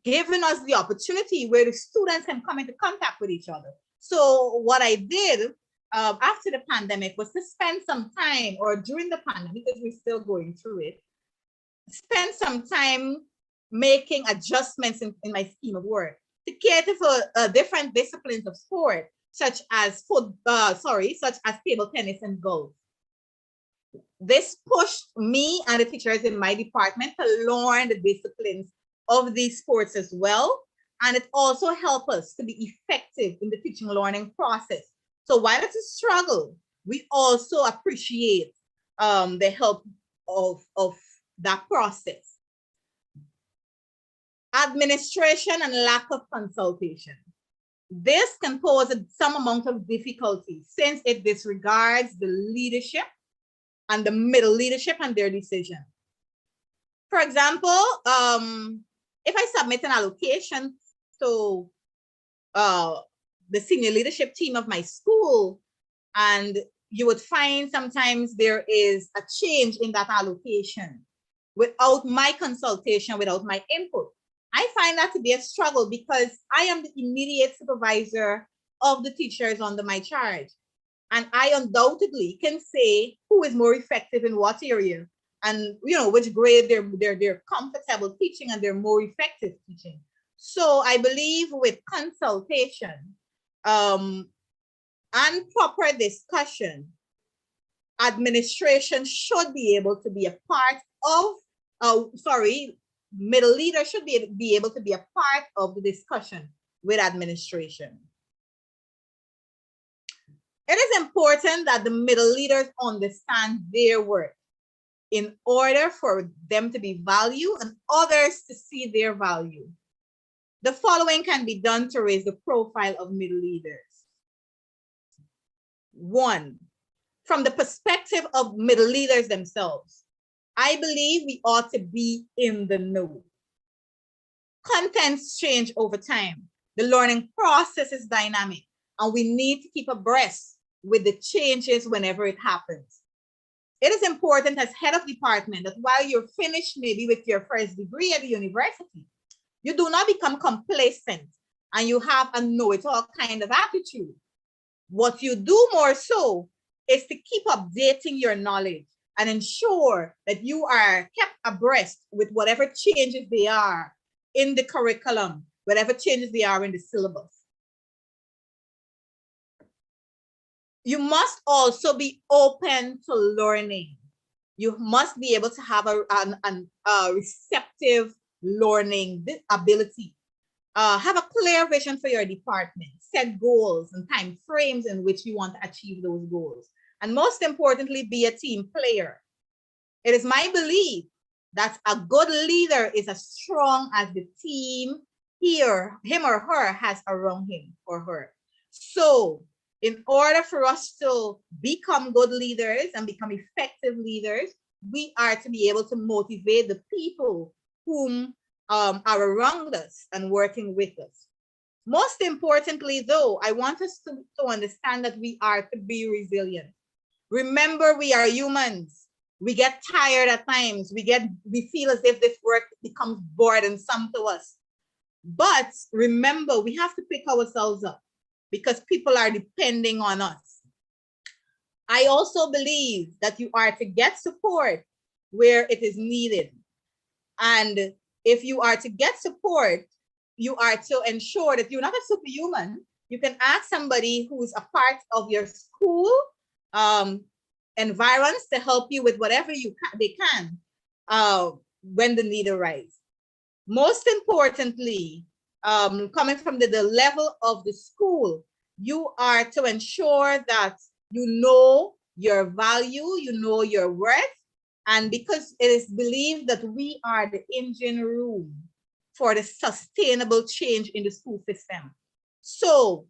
giving us the opportunity where the students can come into contact with each other. So what I did after the pandemic was to spend some time, or during the pandemic, because we're still going through it, spend some time making adjustments in my scheme of work to cater for different disciplines of sport, such as table tennis and golf. This pushed me and the teachers in my department to learn the disciplines of these sports as well. And it also helped us to be effective in the teaching and learning process. So while it's a struggle, we also appreciate the help of that process. Administration and lack of consultation. This can pose some amount of difficulty since it disregards the leadership and the middle leadership and their decision. For example, if I submit an allocation to the senior leadership team of my school, and you would find sometimes there is a change in that allocation without my consultation, without my input. I find that to be a struggle because I am the immediate supervisor of the teachers under my charge. And I undoubtedly can say who is more effective in what area and which grade they're comfortable teaching and they're more effective teaching. So I believe with consultation and proper discussion, administration should be able to be a part of, middle leaders should be able to be a part of the discussion with administration. It is important that the middle leaders understand their work in order for them to be valued and others to see their value. The following can be done to raise the profile of middle leaders. 1, from the perspective of middle leaders themselves, I believe we ought to be in the know. Contents change over time. The learning process is dynamic, and we need to keep abreast with the changes whenever it happens. It is important as head of department that while you're finished maybe with your first degree at the university, you do not become complacent and you have a know-it-all kind of attitude. What you do more so is to keep updating your knowledge and ensure that you are kept abreast with whatever changes they are in the curriculum, whatever changes they are in the syllabus. You must also be open to learning. You must be able to have a receptive learning ability. Have a clear vision for your department, set goals and time frames in which you want to achieve those goals. And most importantly, be a team player. It is my belief that a good leader is as strong as the team him or her has around him or her. So in order for us to become good leaders and become effective leaders, we are to be able to motivate the people whom are around us and working with us. Most importantly, though, I want us to understand that we are to be resilient. Remember, we are humans. We get tired at times. We feel as if this work becomes burdensome to us. But remember, we have to pick ourselves up because people are depending on us. I also believe that you are to get support where it is needed. And if you are to get support, you are to ensure that you're not a superhuman. You can ask somebody who's a part of your school environs to help you with whatever they can when the need arises. Most importantly, coming from the level of the school, you are to ensure that you know your value, you know your worth, and because it is believed that we are the engine room for the sustainable change in the school system. So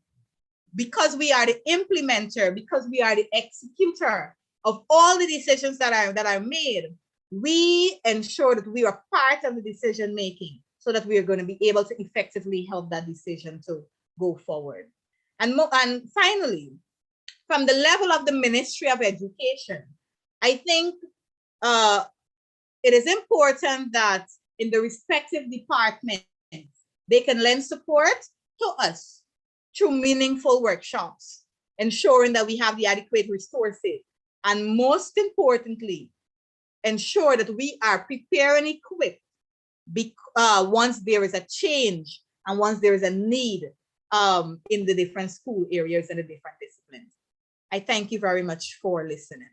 because we are the implementer, because we are the executor of all the decisions that are made, we ensure that we are part of the decision making so that we are going to be able to effectively help that decision to go forward. And finally, from the level of the Ministry of Education, I think it is important that in the respective departments, they can lend support to us through meaningful workshops, ensuring that we have the adequate resources, and most importantly, ensure that we are prepared and equipped once there is a change and once there is a need in the different school areas and the different disciplines. I thank you very much for listening.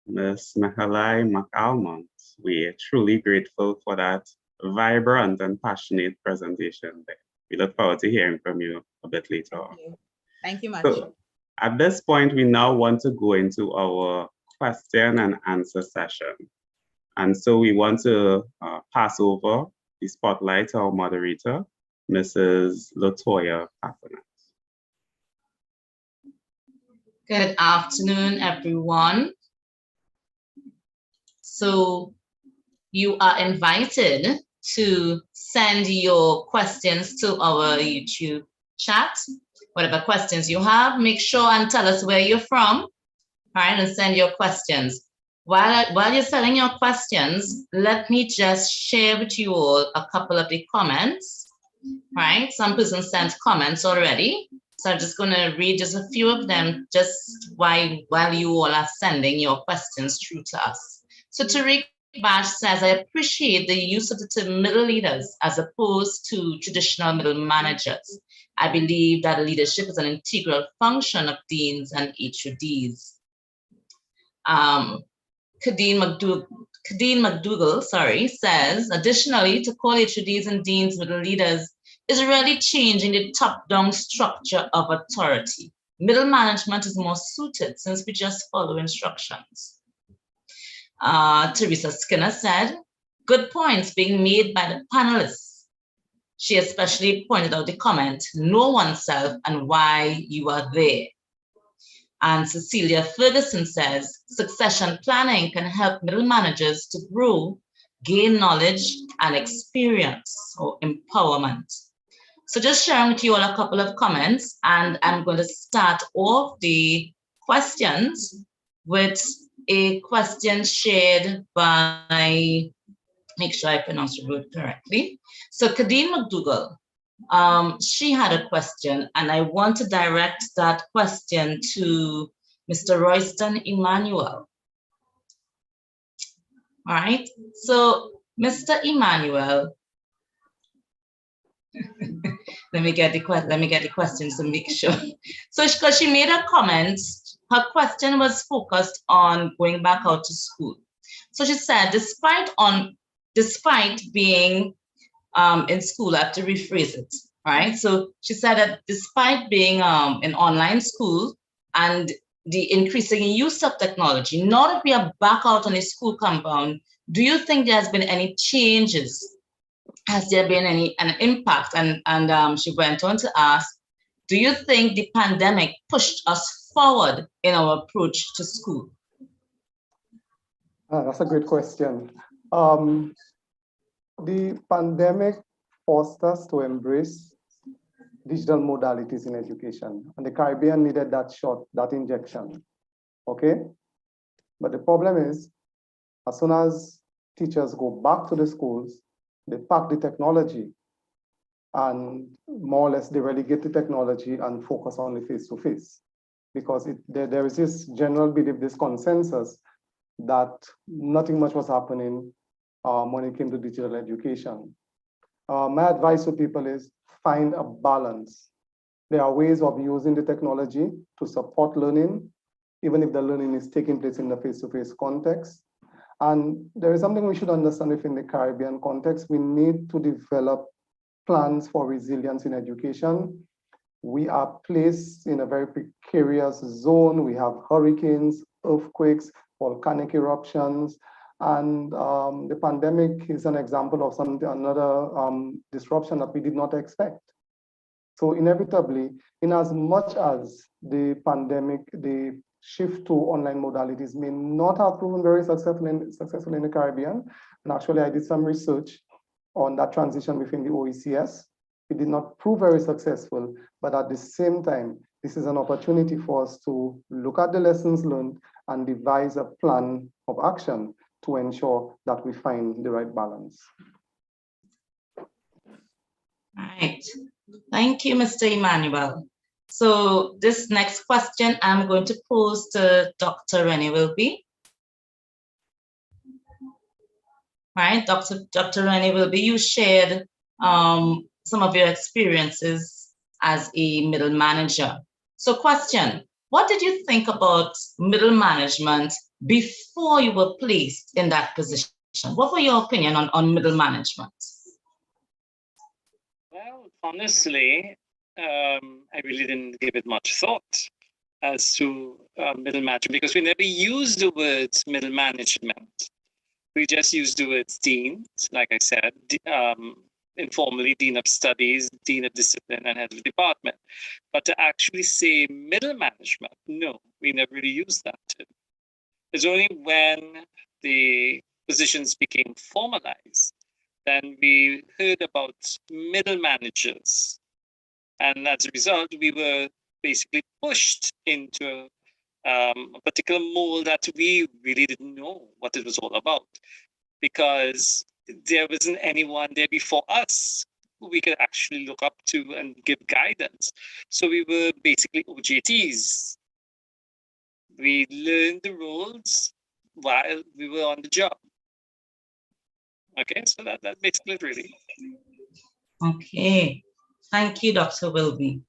Ms. Mahalai McAlmont, we're truly grateful for that vibrant and passionate presentation there. We look forward to hearing from you a bit later on. Thank you much. So, at this point, we now want to go into our question and answer session. And so we want to pass over the spotlight to our moderator, Mrs. Latoya Paffenat. Good afternoon, everyone. So you are invited to send your questions to our YouTube chat. Whatever questions you have, make sure and tell us where you're from, all right, and send your questions. While you're sending your questions, let me just share with you all a couple of the comments, right? Some person sent comments already. So I'm just gonna read just a few of them just while you all are sending your questions through to us. So Tariq Bash says, I appreciate the use of the term middle leaders as opposed to traditional middle managers. I believe that leadership is an integral function of deans and HODs. Kadeen McDougall, says, additionally, to call HODs and deans middle leaders is really changing the top-down structure of authority. Middle management is more suited since we just follow instructions. Teresa Skinner said, good points being made by the panelists. She especially pointed out the comment, know oneself and why you are there. And Cecilia Ferguson says, succession planning can help middle managers to grow, gain knowledge and experience or empowerment. So just sharing with you all a couple of comments, and I'm going to start off the questions with a question shared by, make sure I pronounce the word correctly. So Kadeen McDougall, she had a question, and I want to direct that question to Mr. Royston Emmanuel. All right, so Mr. Emmanuel, let me get the questions to make sure. So because she made a comment, her question was focused on going back out to school. So she said, despite being in school, I have to rephrase it, right? So she said that despite being in online school and the increasing use of technology, now that we are back out on a school compound, do you think there has been any changes? Has there been an impact? And she went on to ask, do you think the pandemic pushed us forward in our approach to school? That's a great question. The pandemic forced us to embrace digital modalities in education, and the Caribbean needed that shot, that injection, okay? But the problem is, as soon as teachers go back to the schools, they pack the technology and more or less they relegate the technology and focus on the face-to-face, because there is this general belief, this consensus that nothing much was happening when it came to digital education. My advice to people is find a balance. There are ways of using the technology to support learning, even if the learning is taking place in the face-to-face context. And there is something we should understand within the Caribbean context. We need to develop plans for resilience in education. We are placed in a very precarious zone. We have hurricanes, earthquakes, volcanic eruptions, and the pandemic is an example of another disruption that we did not expect. So inevitably, in as much as the pandemic, the shift to online modalities may not have proven very successful in the Caribbean, and actually I did some research on that transition within the OECS. It did not prove very successful, but at the same time, this is an opportunity for us to look at the lessons learned and devise a plan of action to ensure that we find the right balance. All right. Thank you, Mr. Emmanuel. So this next question I'm going to pose to Dr. Ranick Wilby. Right, Dr. Ranick Wilby, you shared some of your experiences as a middle manager. So question, what did you think about middle management before you were placed in that position? What were your opinion on middle management? Well, honestly, I really didn't give it much thought as to middle management, because we never used the words middle management. We just used the words dean, like I said, informally dean of studies, dean of discipline, and head of department. But to actually say middle management, no, we never really used that term. It's only when the positions became formalized, then we heard about middle managers. And as a result, we were basically pushed into a particular mold that we really didn't know what it was all about, because there wasn't anyone there before us who we could actually look up to and give guidance. So we were basically OJTs. We learned the roles while we were on the job. Okay, so that's basically it, really. Okay, thank you, Dr. Wilby.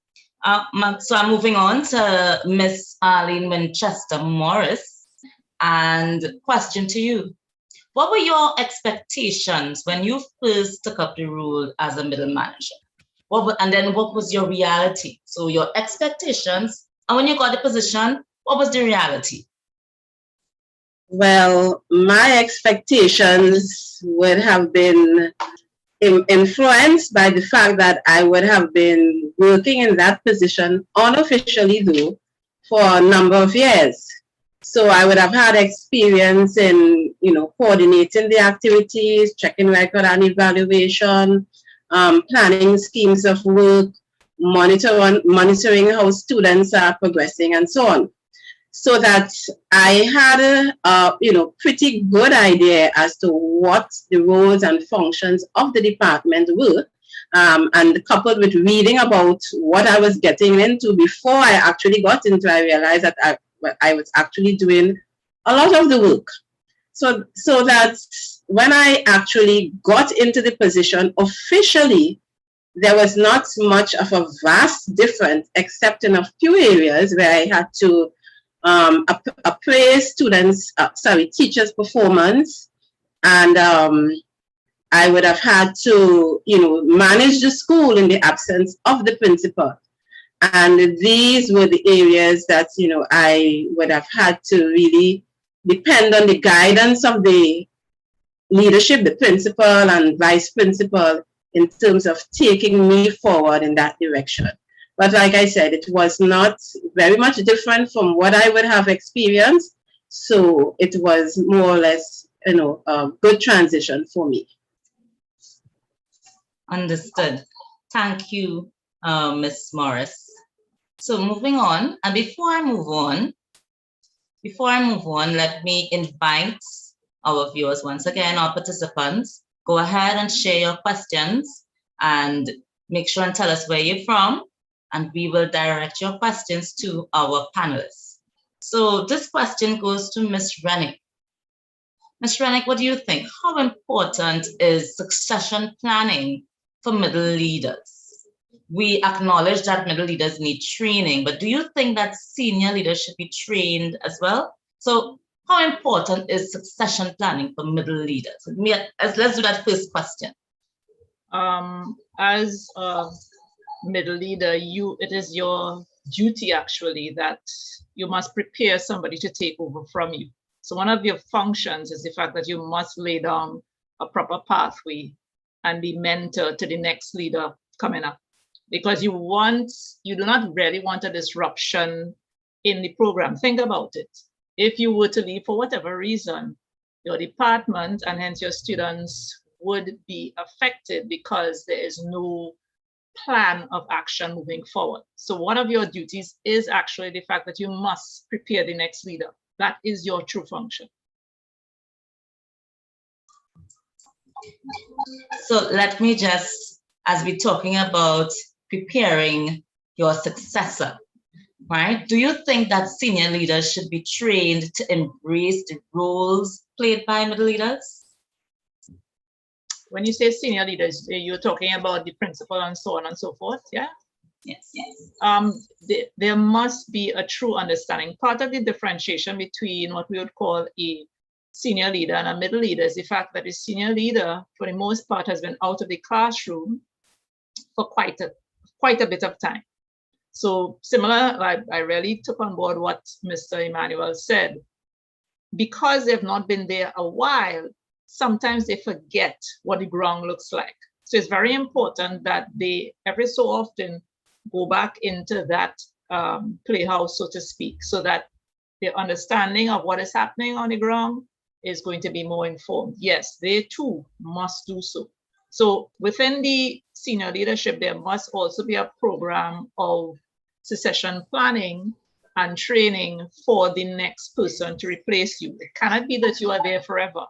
So I'm moving on to Miss Arlene Winchester Morris, and question to you. What were your expectations when you first took up the role as a middle manager? And then what was your reality? So your expectations, and when you got the position, what was the reality? Well, my expectations would have been influenced by the fact that I would have been working in that position unofficially, though, for a number of years. So I would have had experience in, coordinating the activities, checking record and evaluation, planning schemes of work, monitoring how students are progressing, and so on. So that I had a pretty good idea as to what the roles and functions of the department were, and coupled with reading about what I was getting into before I actually got into, I realized that I was actually doing a lot of the work. So that when I actually got into the position officially, there was not much of a vast difference, except in a few areas where I had to appraise teachers' performance, and I would have had to, manage the school in the absence of the principal. And these were the areas that, you know, I would have had to really depend on the guidance of the leadership, the principal and vice principal, in terms of taking me forward in that direction. But like I said, it was not very much different from what I would have experienced. So it was more or less, you know, a good transition for me. Understood. Thank you, Ms. Morris. So moving on, and before I move on, let me invite our viewers once again, our participants, go ahead and share your questions and make sure and tell us where you're from, and we will direct your questions to our panelists. So this question goes to Ms. Ranick. Ms. Ranick, what do you think? How important is succession planning for middle leaders? We acknowledge that middle leaders need training, but do you think that senior leaders should be trained as well? So how important is succession planning for middle leaders? Let's do that first question. As a middle leader, it is your duty actually that you must prepare somebody to take over from you. So one of your functions is the fact that you must lay down a proper pathway and be mentor to the next leader coming up, because you do not really want a disruption in the program. Think about it. If you were to leave for whatever reason, your department and hence your students would be affected because there is no plan of action moving forward. So one of your duties is actually the fact that you must prepare the next leader. That is your true function. So let me just, as we're talking about preparing your successor, right? Do you think that senior leaders should be trained to embrace the roles played by middle leaders? When you say senior leaders, you're talking about the principal and so on and so forth, yeah? Yes, yes. There must be a true understanding. Part of the differentiation between what we would call a senior leader and a middle leader is the fact that the senior leader, for the most part, has been out of the classroom for quite a bit of time. So similar, I really took on board what Mr. Emmanuel said. Because they've not been there a while, sometimes they forget what the ground looks like. So it's very important that they every so often go back into that playhouse, so to speak, so that their understanding of what is happening on the ground is going to be more informed. Yes, they too must do so. So within the senior leadership, there must also be a program of succession planning and training for the next person to replace you. It cannot be that you are there forever.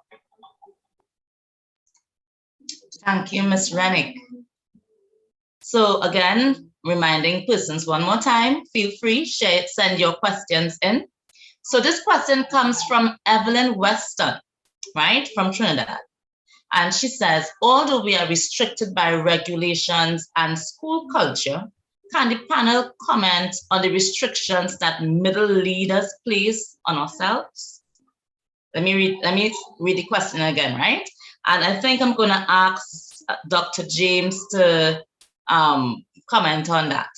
Thank you, Ms. Ranick. So again, reminding persons one more time, feel free, share it, send your questions in. So this question comes from Evelyn Weston, right, from Trinidad. And she says, although we are restricted by regulations and school culture, can the panel comment on the restrictions that middle leaders place on ourselves? Let me read the question again, right? And I think I'm going to ask Dr. James to comment on that,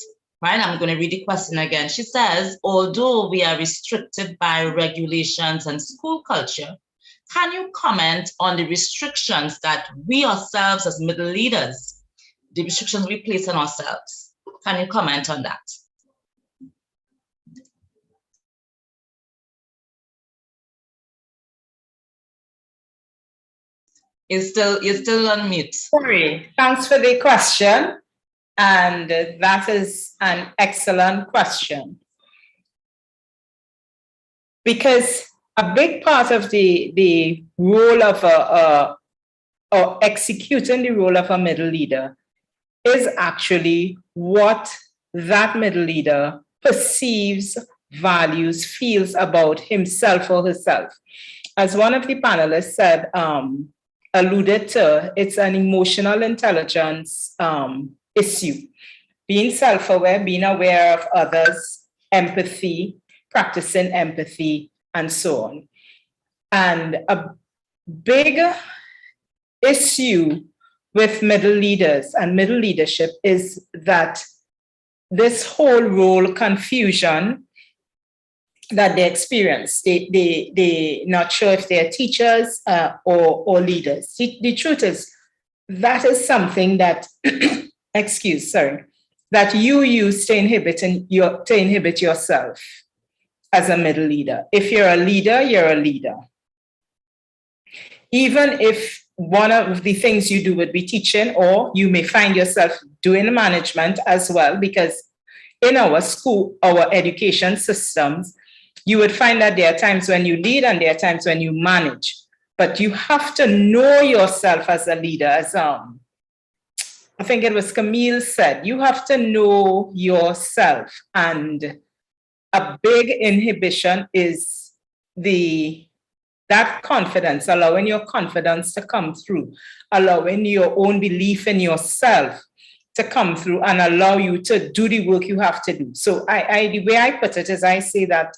right? I'm going to read the question again. She says, although we are restricted by regulations and school culture, can you comment on the restrictions that we ourselves as middle leaders, the restrictions we place on ourselves? Can you comment on that? You're still on mute. Sorry, thanks for the question. And that is an excellent question. Because a big part of the role of or executing the role of a middle leader is actually what that middle leader perceives, values, feels about himself or herself. As one of the panelists said, alluded to, it's an emotional intelligence issue. Being self-aware, being aware of others, empathy, practicing empathy, and so on. And a big issue with middle leaders and middle leadership is that this whole role confusion that they experience. They're not sure if they're teachers or leaders. The truth is, that is something that, that you use to inhibit yourself as a middle leader. If you're a leader, you're a leader. Even if one of the things you do would be teaching, or you may find yourself doing management as well, because in our school, our education systems, you would find that there are times when you lead and there are times when you manage. But you have to know yourself as a leader. As I think it was Camille said, you have to know yourself. And a big inhibition is that confidence, allowing your confidence to come through, allowing your own belief in yourself to come through and allow you to do the work you have to do. So the way I put it is I say that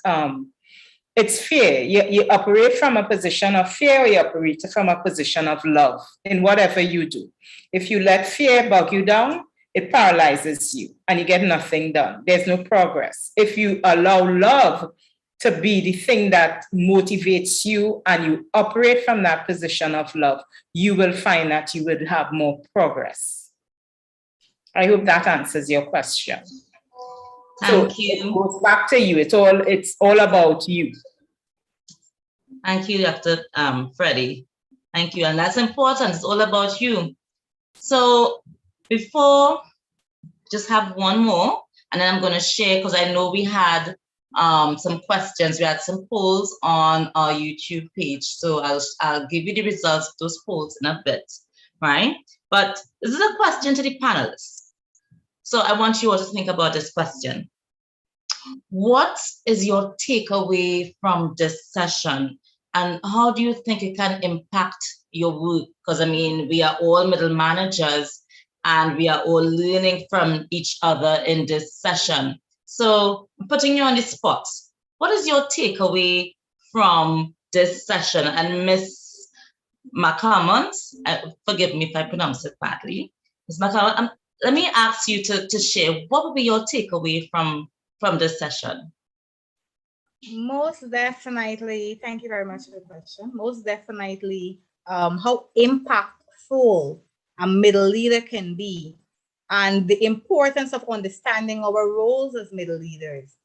it's fear. You operate from a position of fear, or you operate from a position of love in whatever you do. If you let fear bog you down, it paralyzes you and you get nothing done. There's no progress. If you allow love to be the thing that motivates you and you operate from that position of love, you will find that you will have more progress. I hope that answers your question. Thank you. It goes back to you. It's all about you. Thank you, Dr. Freddy. Thank you. And that's important. It's all about you. So before, just have one more, and then I'm going to share, because I know we had some questions. We had some polls on our YouTube page. So I'll give you the results of those polls in a bit, right? But this is a question to the panelists. So I want you all to think about this question. What is your takeaway from this session? And how do you think it can impact your work? Because I mean, we are all middle managers and we are all learning from each other in this session. So I'm putting you on the spot. What is your takeaway from this session? And Ms. McCarmont, forgive me if I pronounce it badly. Ms. McCarmont, let me ask you to share, what would be your takeaway from this session? Most definitely, thank you very much for the question. Most definitely, how impactful a middle leader can be, and the importance of understanding our roles as middle leaders.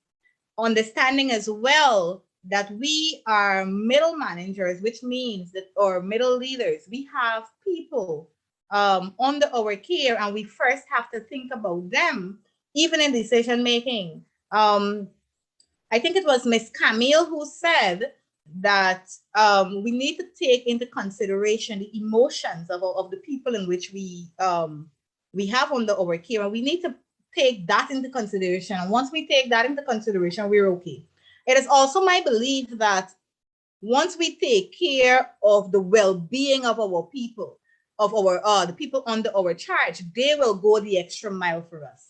Understanding as well that we are middle managers, which means that, or middle leaders, we have people under our care, and we first have to think about them, even in decision making. I think it was Miss Camille who said that we need to take into consideration the emotions of the people in which we have under our care, and we need to take that into consideration. And once we take that into consideration, we're okay. It is also my belief that once we take care of the well-being of our people, of our the people under our charge, they will go the extra mile for us.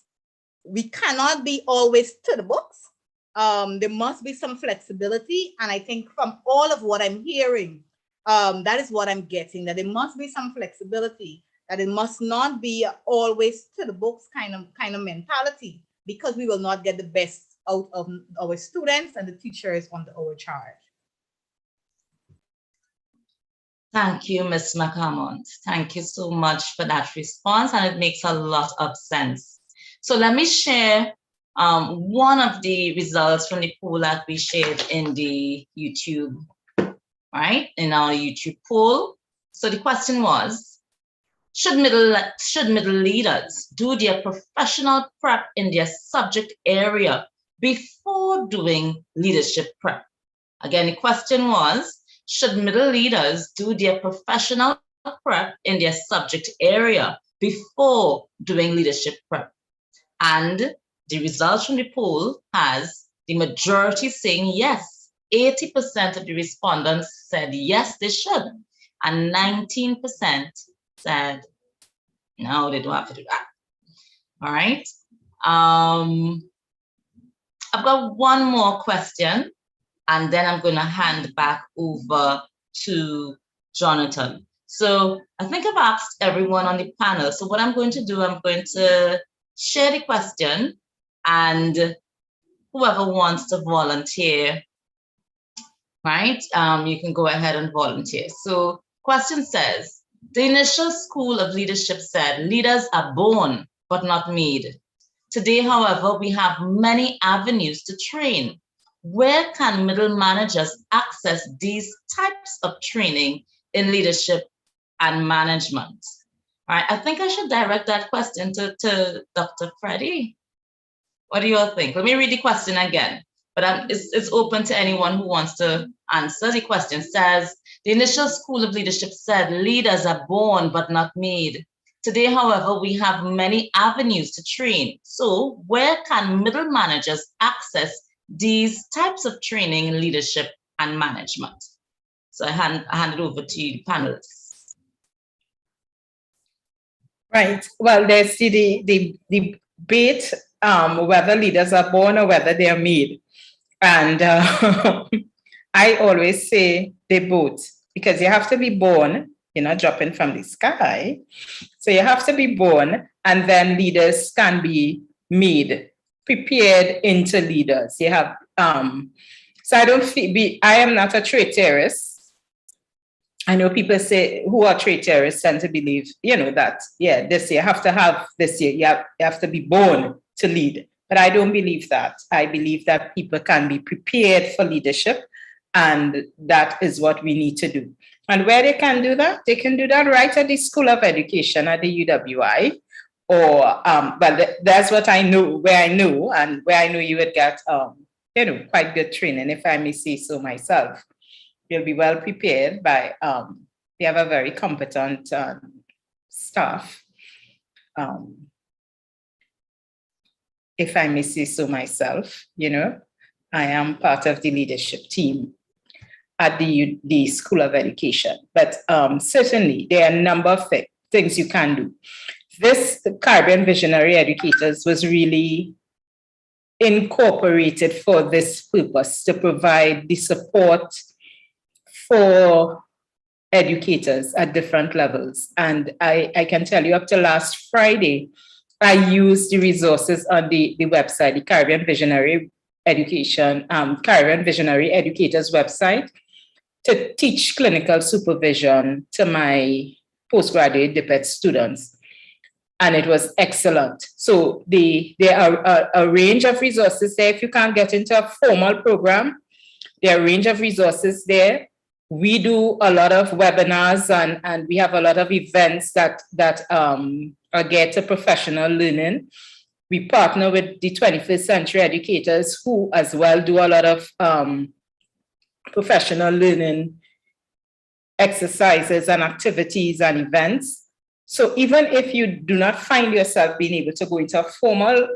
We cannot be always to the books. There must be some flexibility, and I think from all of what I'm hearing, that is what I'm getting, that there must be some flexibility, that it must not be always to the books kind of mentality, because we will not get the best out of our students and the teachers under our charge. Thank you, Ms. McCarmont. Thank you so much for that response, and it makes a lot of sense. So let me share one of the results from the poll that we shared in the YouTube, right? In our YouTube poll. So the question was, should middle leaders do their professional prep in their subject area before doing leadership prep? Again, the question was, should middle leaders do their professional prep in their subject area before doing leadership prep? And the results from the poll has the majority saying yes. 80% of the respondents said yes, they should. And 19% said no, they don't have to do that. All right. I've got one more question, and then I'm going to hand back over to Jonathan. So I think I've asked everyone on the panel. So what I'm going to do, I'm going to share the question, And whoever wants to volunteer, right, you can go ahead and volunteer. So question says, the initial school of leadership said, leaders are born, but not made. Today, however, we have many avenues to train. Where can middle managers access these types of training in leadership and management? All right, I think I should direct that question to Dr. Freddy. What do you all think? Let me read the question again, but it's open to anyone who wants to answer. The question says, the initial school of leadership said leaders are born but not made. Today, however, we have many avenues to train. So where can middle managers access these types of training in leadership and management? So I hand it over to you, panelists. Right. Well, there's the debate whether leaders are born or whether they are made. And I always say they both, because you have to be born, you're not dropping from the sky. So you have to be born, and then leaders can be made, prepared into leaders. You have, so I am not a trait terrorist. I know people say who are trait terrorists tend to believe, that, yeah, this year, you have to be born to lead. But I don't believe that. I believe that people can be prepared for leadership, and that is what we need to do. And where they can do that, they can do that right at the School of Education at the UWI, or, that's what I know, where I know, and where I know you would get, quite good training, if I may say so myself. You'll be well prepared by, we have a very competent staff. If I may say so myself, I am part of the leadership team at the School of Education. But certainly there are a number of things you can do. The Caribbean Visionary Educators was really incorporated for this purpose, to provide the support for educators at different levels. And I can tell you, up to last Friday, I used the resources on the website, the Caribbean Visionary Education, Caribbean Visionary Educators website, to teach clinical supervision to my postgraduate DPET students. And it was excellent. So there are a range of resources there. If you can't get into a formal program, there are a range of resources there. We do a lot of webinars, and we have a lot of events that are geared to professional learning. We partner with the 21st Century Educators, who as well do a lot of professional learning exercises and activities and events. So even if you do not find yourself being able to go into a formal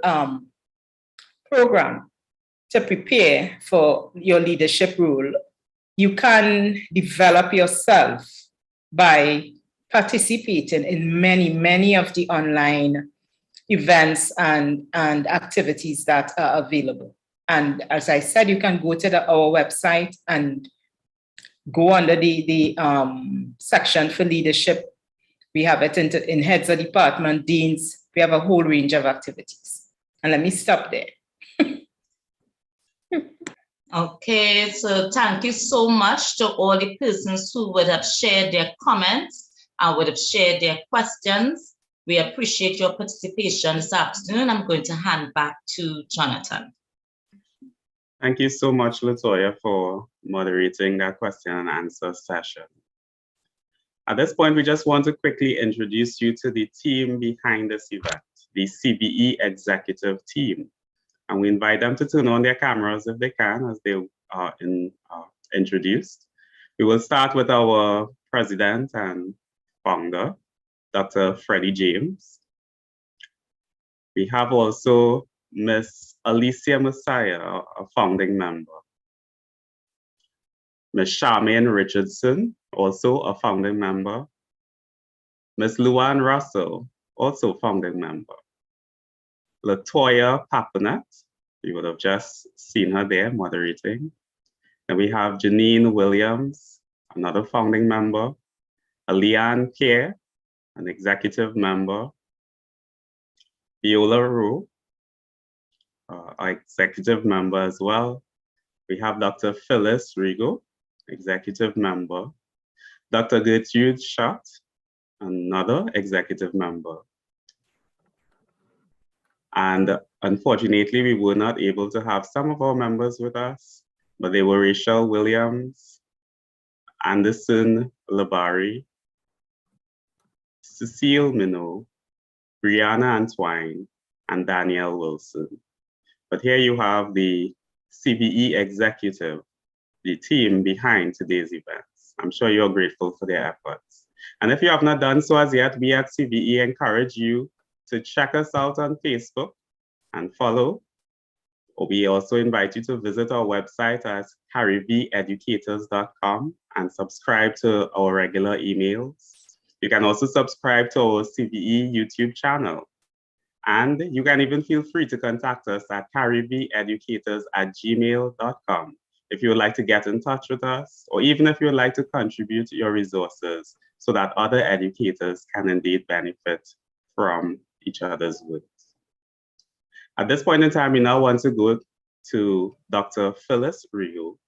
program to prepare for your leadership role, you can develop yourself by participating in many of the online events and activities that are available. And as I said, you can go to our website and go under the section for leadership. We have it in heads of department, deans. We have a whole range of activities. And let me stop there. Okay, so thank you so much to all the persons who would have shared their comments and would have shared their questions. We appreciate your participation this afternoon. I'm going to hand back to Jonathan. Thank you so much, Latoya, for moderating that question and answer session. At this point, we just want to quickly introduce you to the team behind this event, the Cbe Executive Team. And we invite them to turn on their cameras if they can, as they are introduced. We will start with our president and founder, Dr. Freddy James. We have also Ms. Alicia Messiah, a founding member. Ms. Charmaine Richardson, also a founding member. Ms. Luann Russell, also founding member. Latoya Papanet, you would have just seen her there moderating. And we have Janine Williams, another founding member. Aliane Pierre, an executive member. Viola Roux, our executive member as well. We have Dr. Phyllis Rigo, executive member. Dr. Gertrude Schott, another executive member. And unfortunately, we were not able to have some of our members with us, but they were Rachel Williams, Anderson Labari, Cecile Minot, Brianna Antwine, and Danielle Wilson. But here you have the CBE executive, the team behind today's events. I'm sure you're grateful for their efforts. And if you have not done so as yet, we at CBE encourage you to check us out on Facebook and follow. We also invite you to visit our website at cbeeducators.com and subscribe to our regular emails. You can also subscribe to our CBE YouTube channel. And you can even feel free to contact us at cbeeducators@gmail.com if you would like to get in touch with us, or even if you would like to contribute your resources so that other educators can indeed benefit from each other's work. At this point in time, we now want to go to Dr. Phyllis Rigo,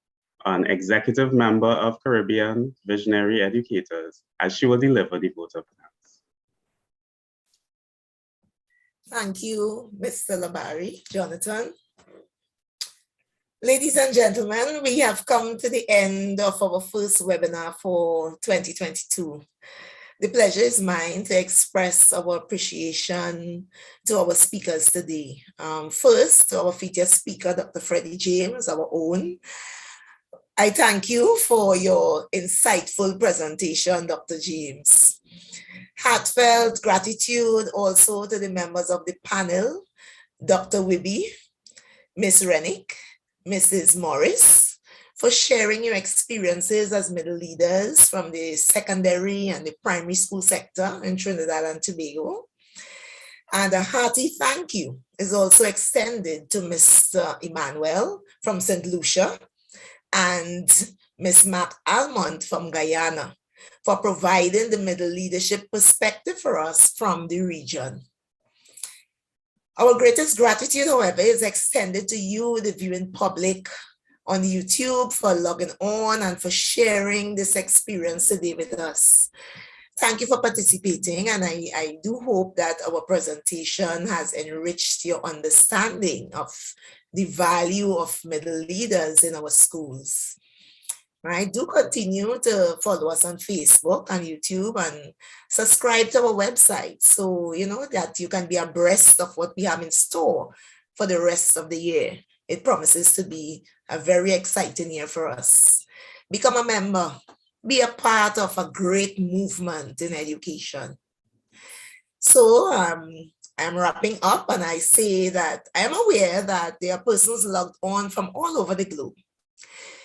an executive member of Caribbean Visionary Educators, as she will deliver the vote of thanks. Thank you, Mr. Labari, Jonathan. Ladies and gentlemen, we have come to the end of our first webinar for 2022. The pleasure is mine to express our appreciation to our speakers today. First, to our featured speaker, Dr. Freddy James, our own. I thank you for your insightful presentation, Dr. James. Heartfelt gratitude also to the members of the panel, Dr. Wibby, Ms. Ranick, Mrs. Morris, for sharing your experiences as middle leaders from the secondary and the primary school sector in Trinidad and Tobago. And a hearty thank you is also extended to Mr. Emmanuel from St. Lucia and Ms. Matt Almond from Guyana for providing the middle leadership perspective for us from the region. Our greatest gratitude, however, is extended to you, the viewing public on YouTube, for logging on and for sharing this experience today with us. Thank you for participating, and I do hope that our presentation has enriched your understanding of the value of middle leaders in our schools. Right? Do continue to follow us on Facebook and YouTube and subscribe to our website so you know that you can be abreast of what we have in store for the rest of the year. It promises to be a very exciting year for us. Become a member, be a part of a great movement in education. So I'm wrapping up, and I say that I am aware that there are persons logged on from all over the globe.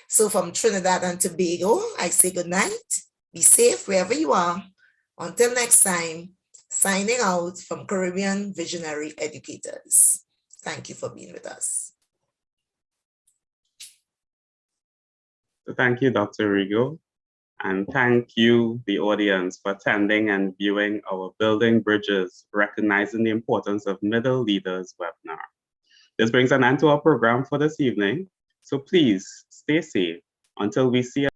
So from Trinidad and Tobago, I say good night, be safe wherever you are. Until next time, signing out from Caribbean Visionary Educators. Thank you for being with us. Thank you, Dr. Rigo. And thank you, the audience, for attending and viewing our Building Bridges, Recognizing the Importance of Middle Leaders webinar. This brings an end to our program for this evening. So please stay safe until we see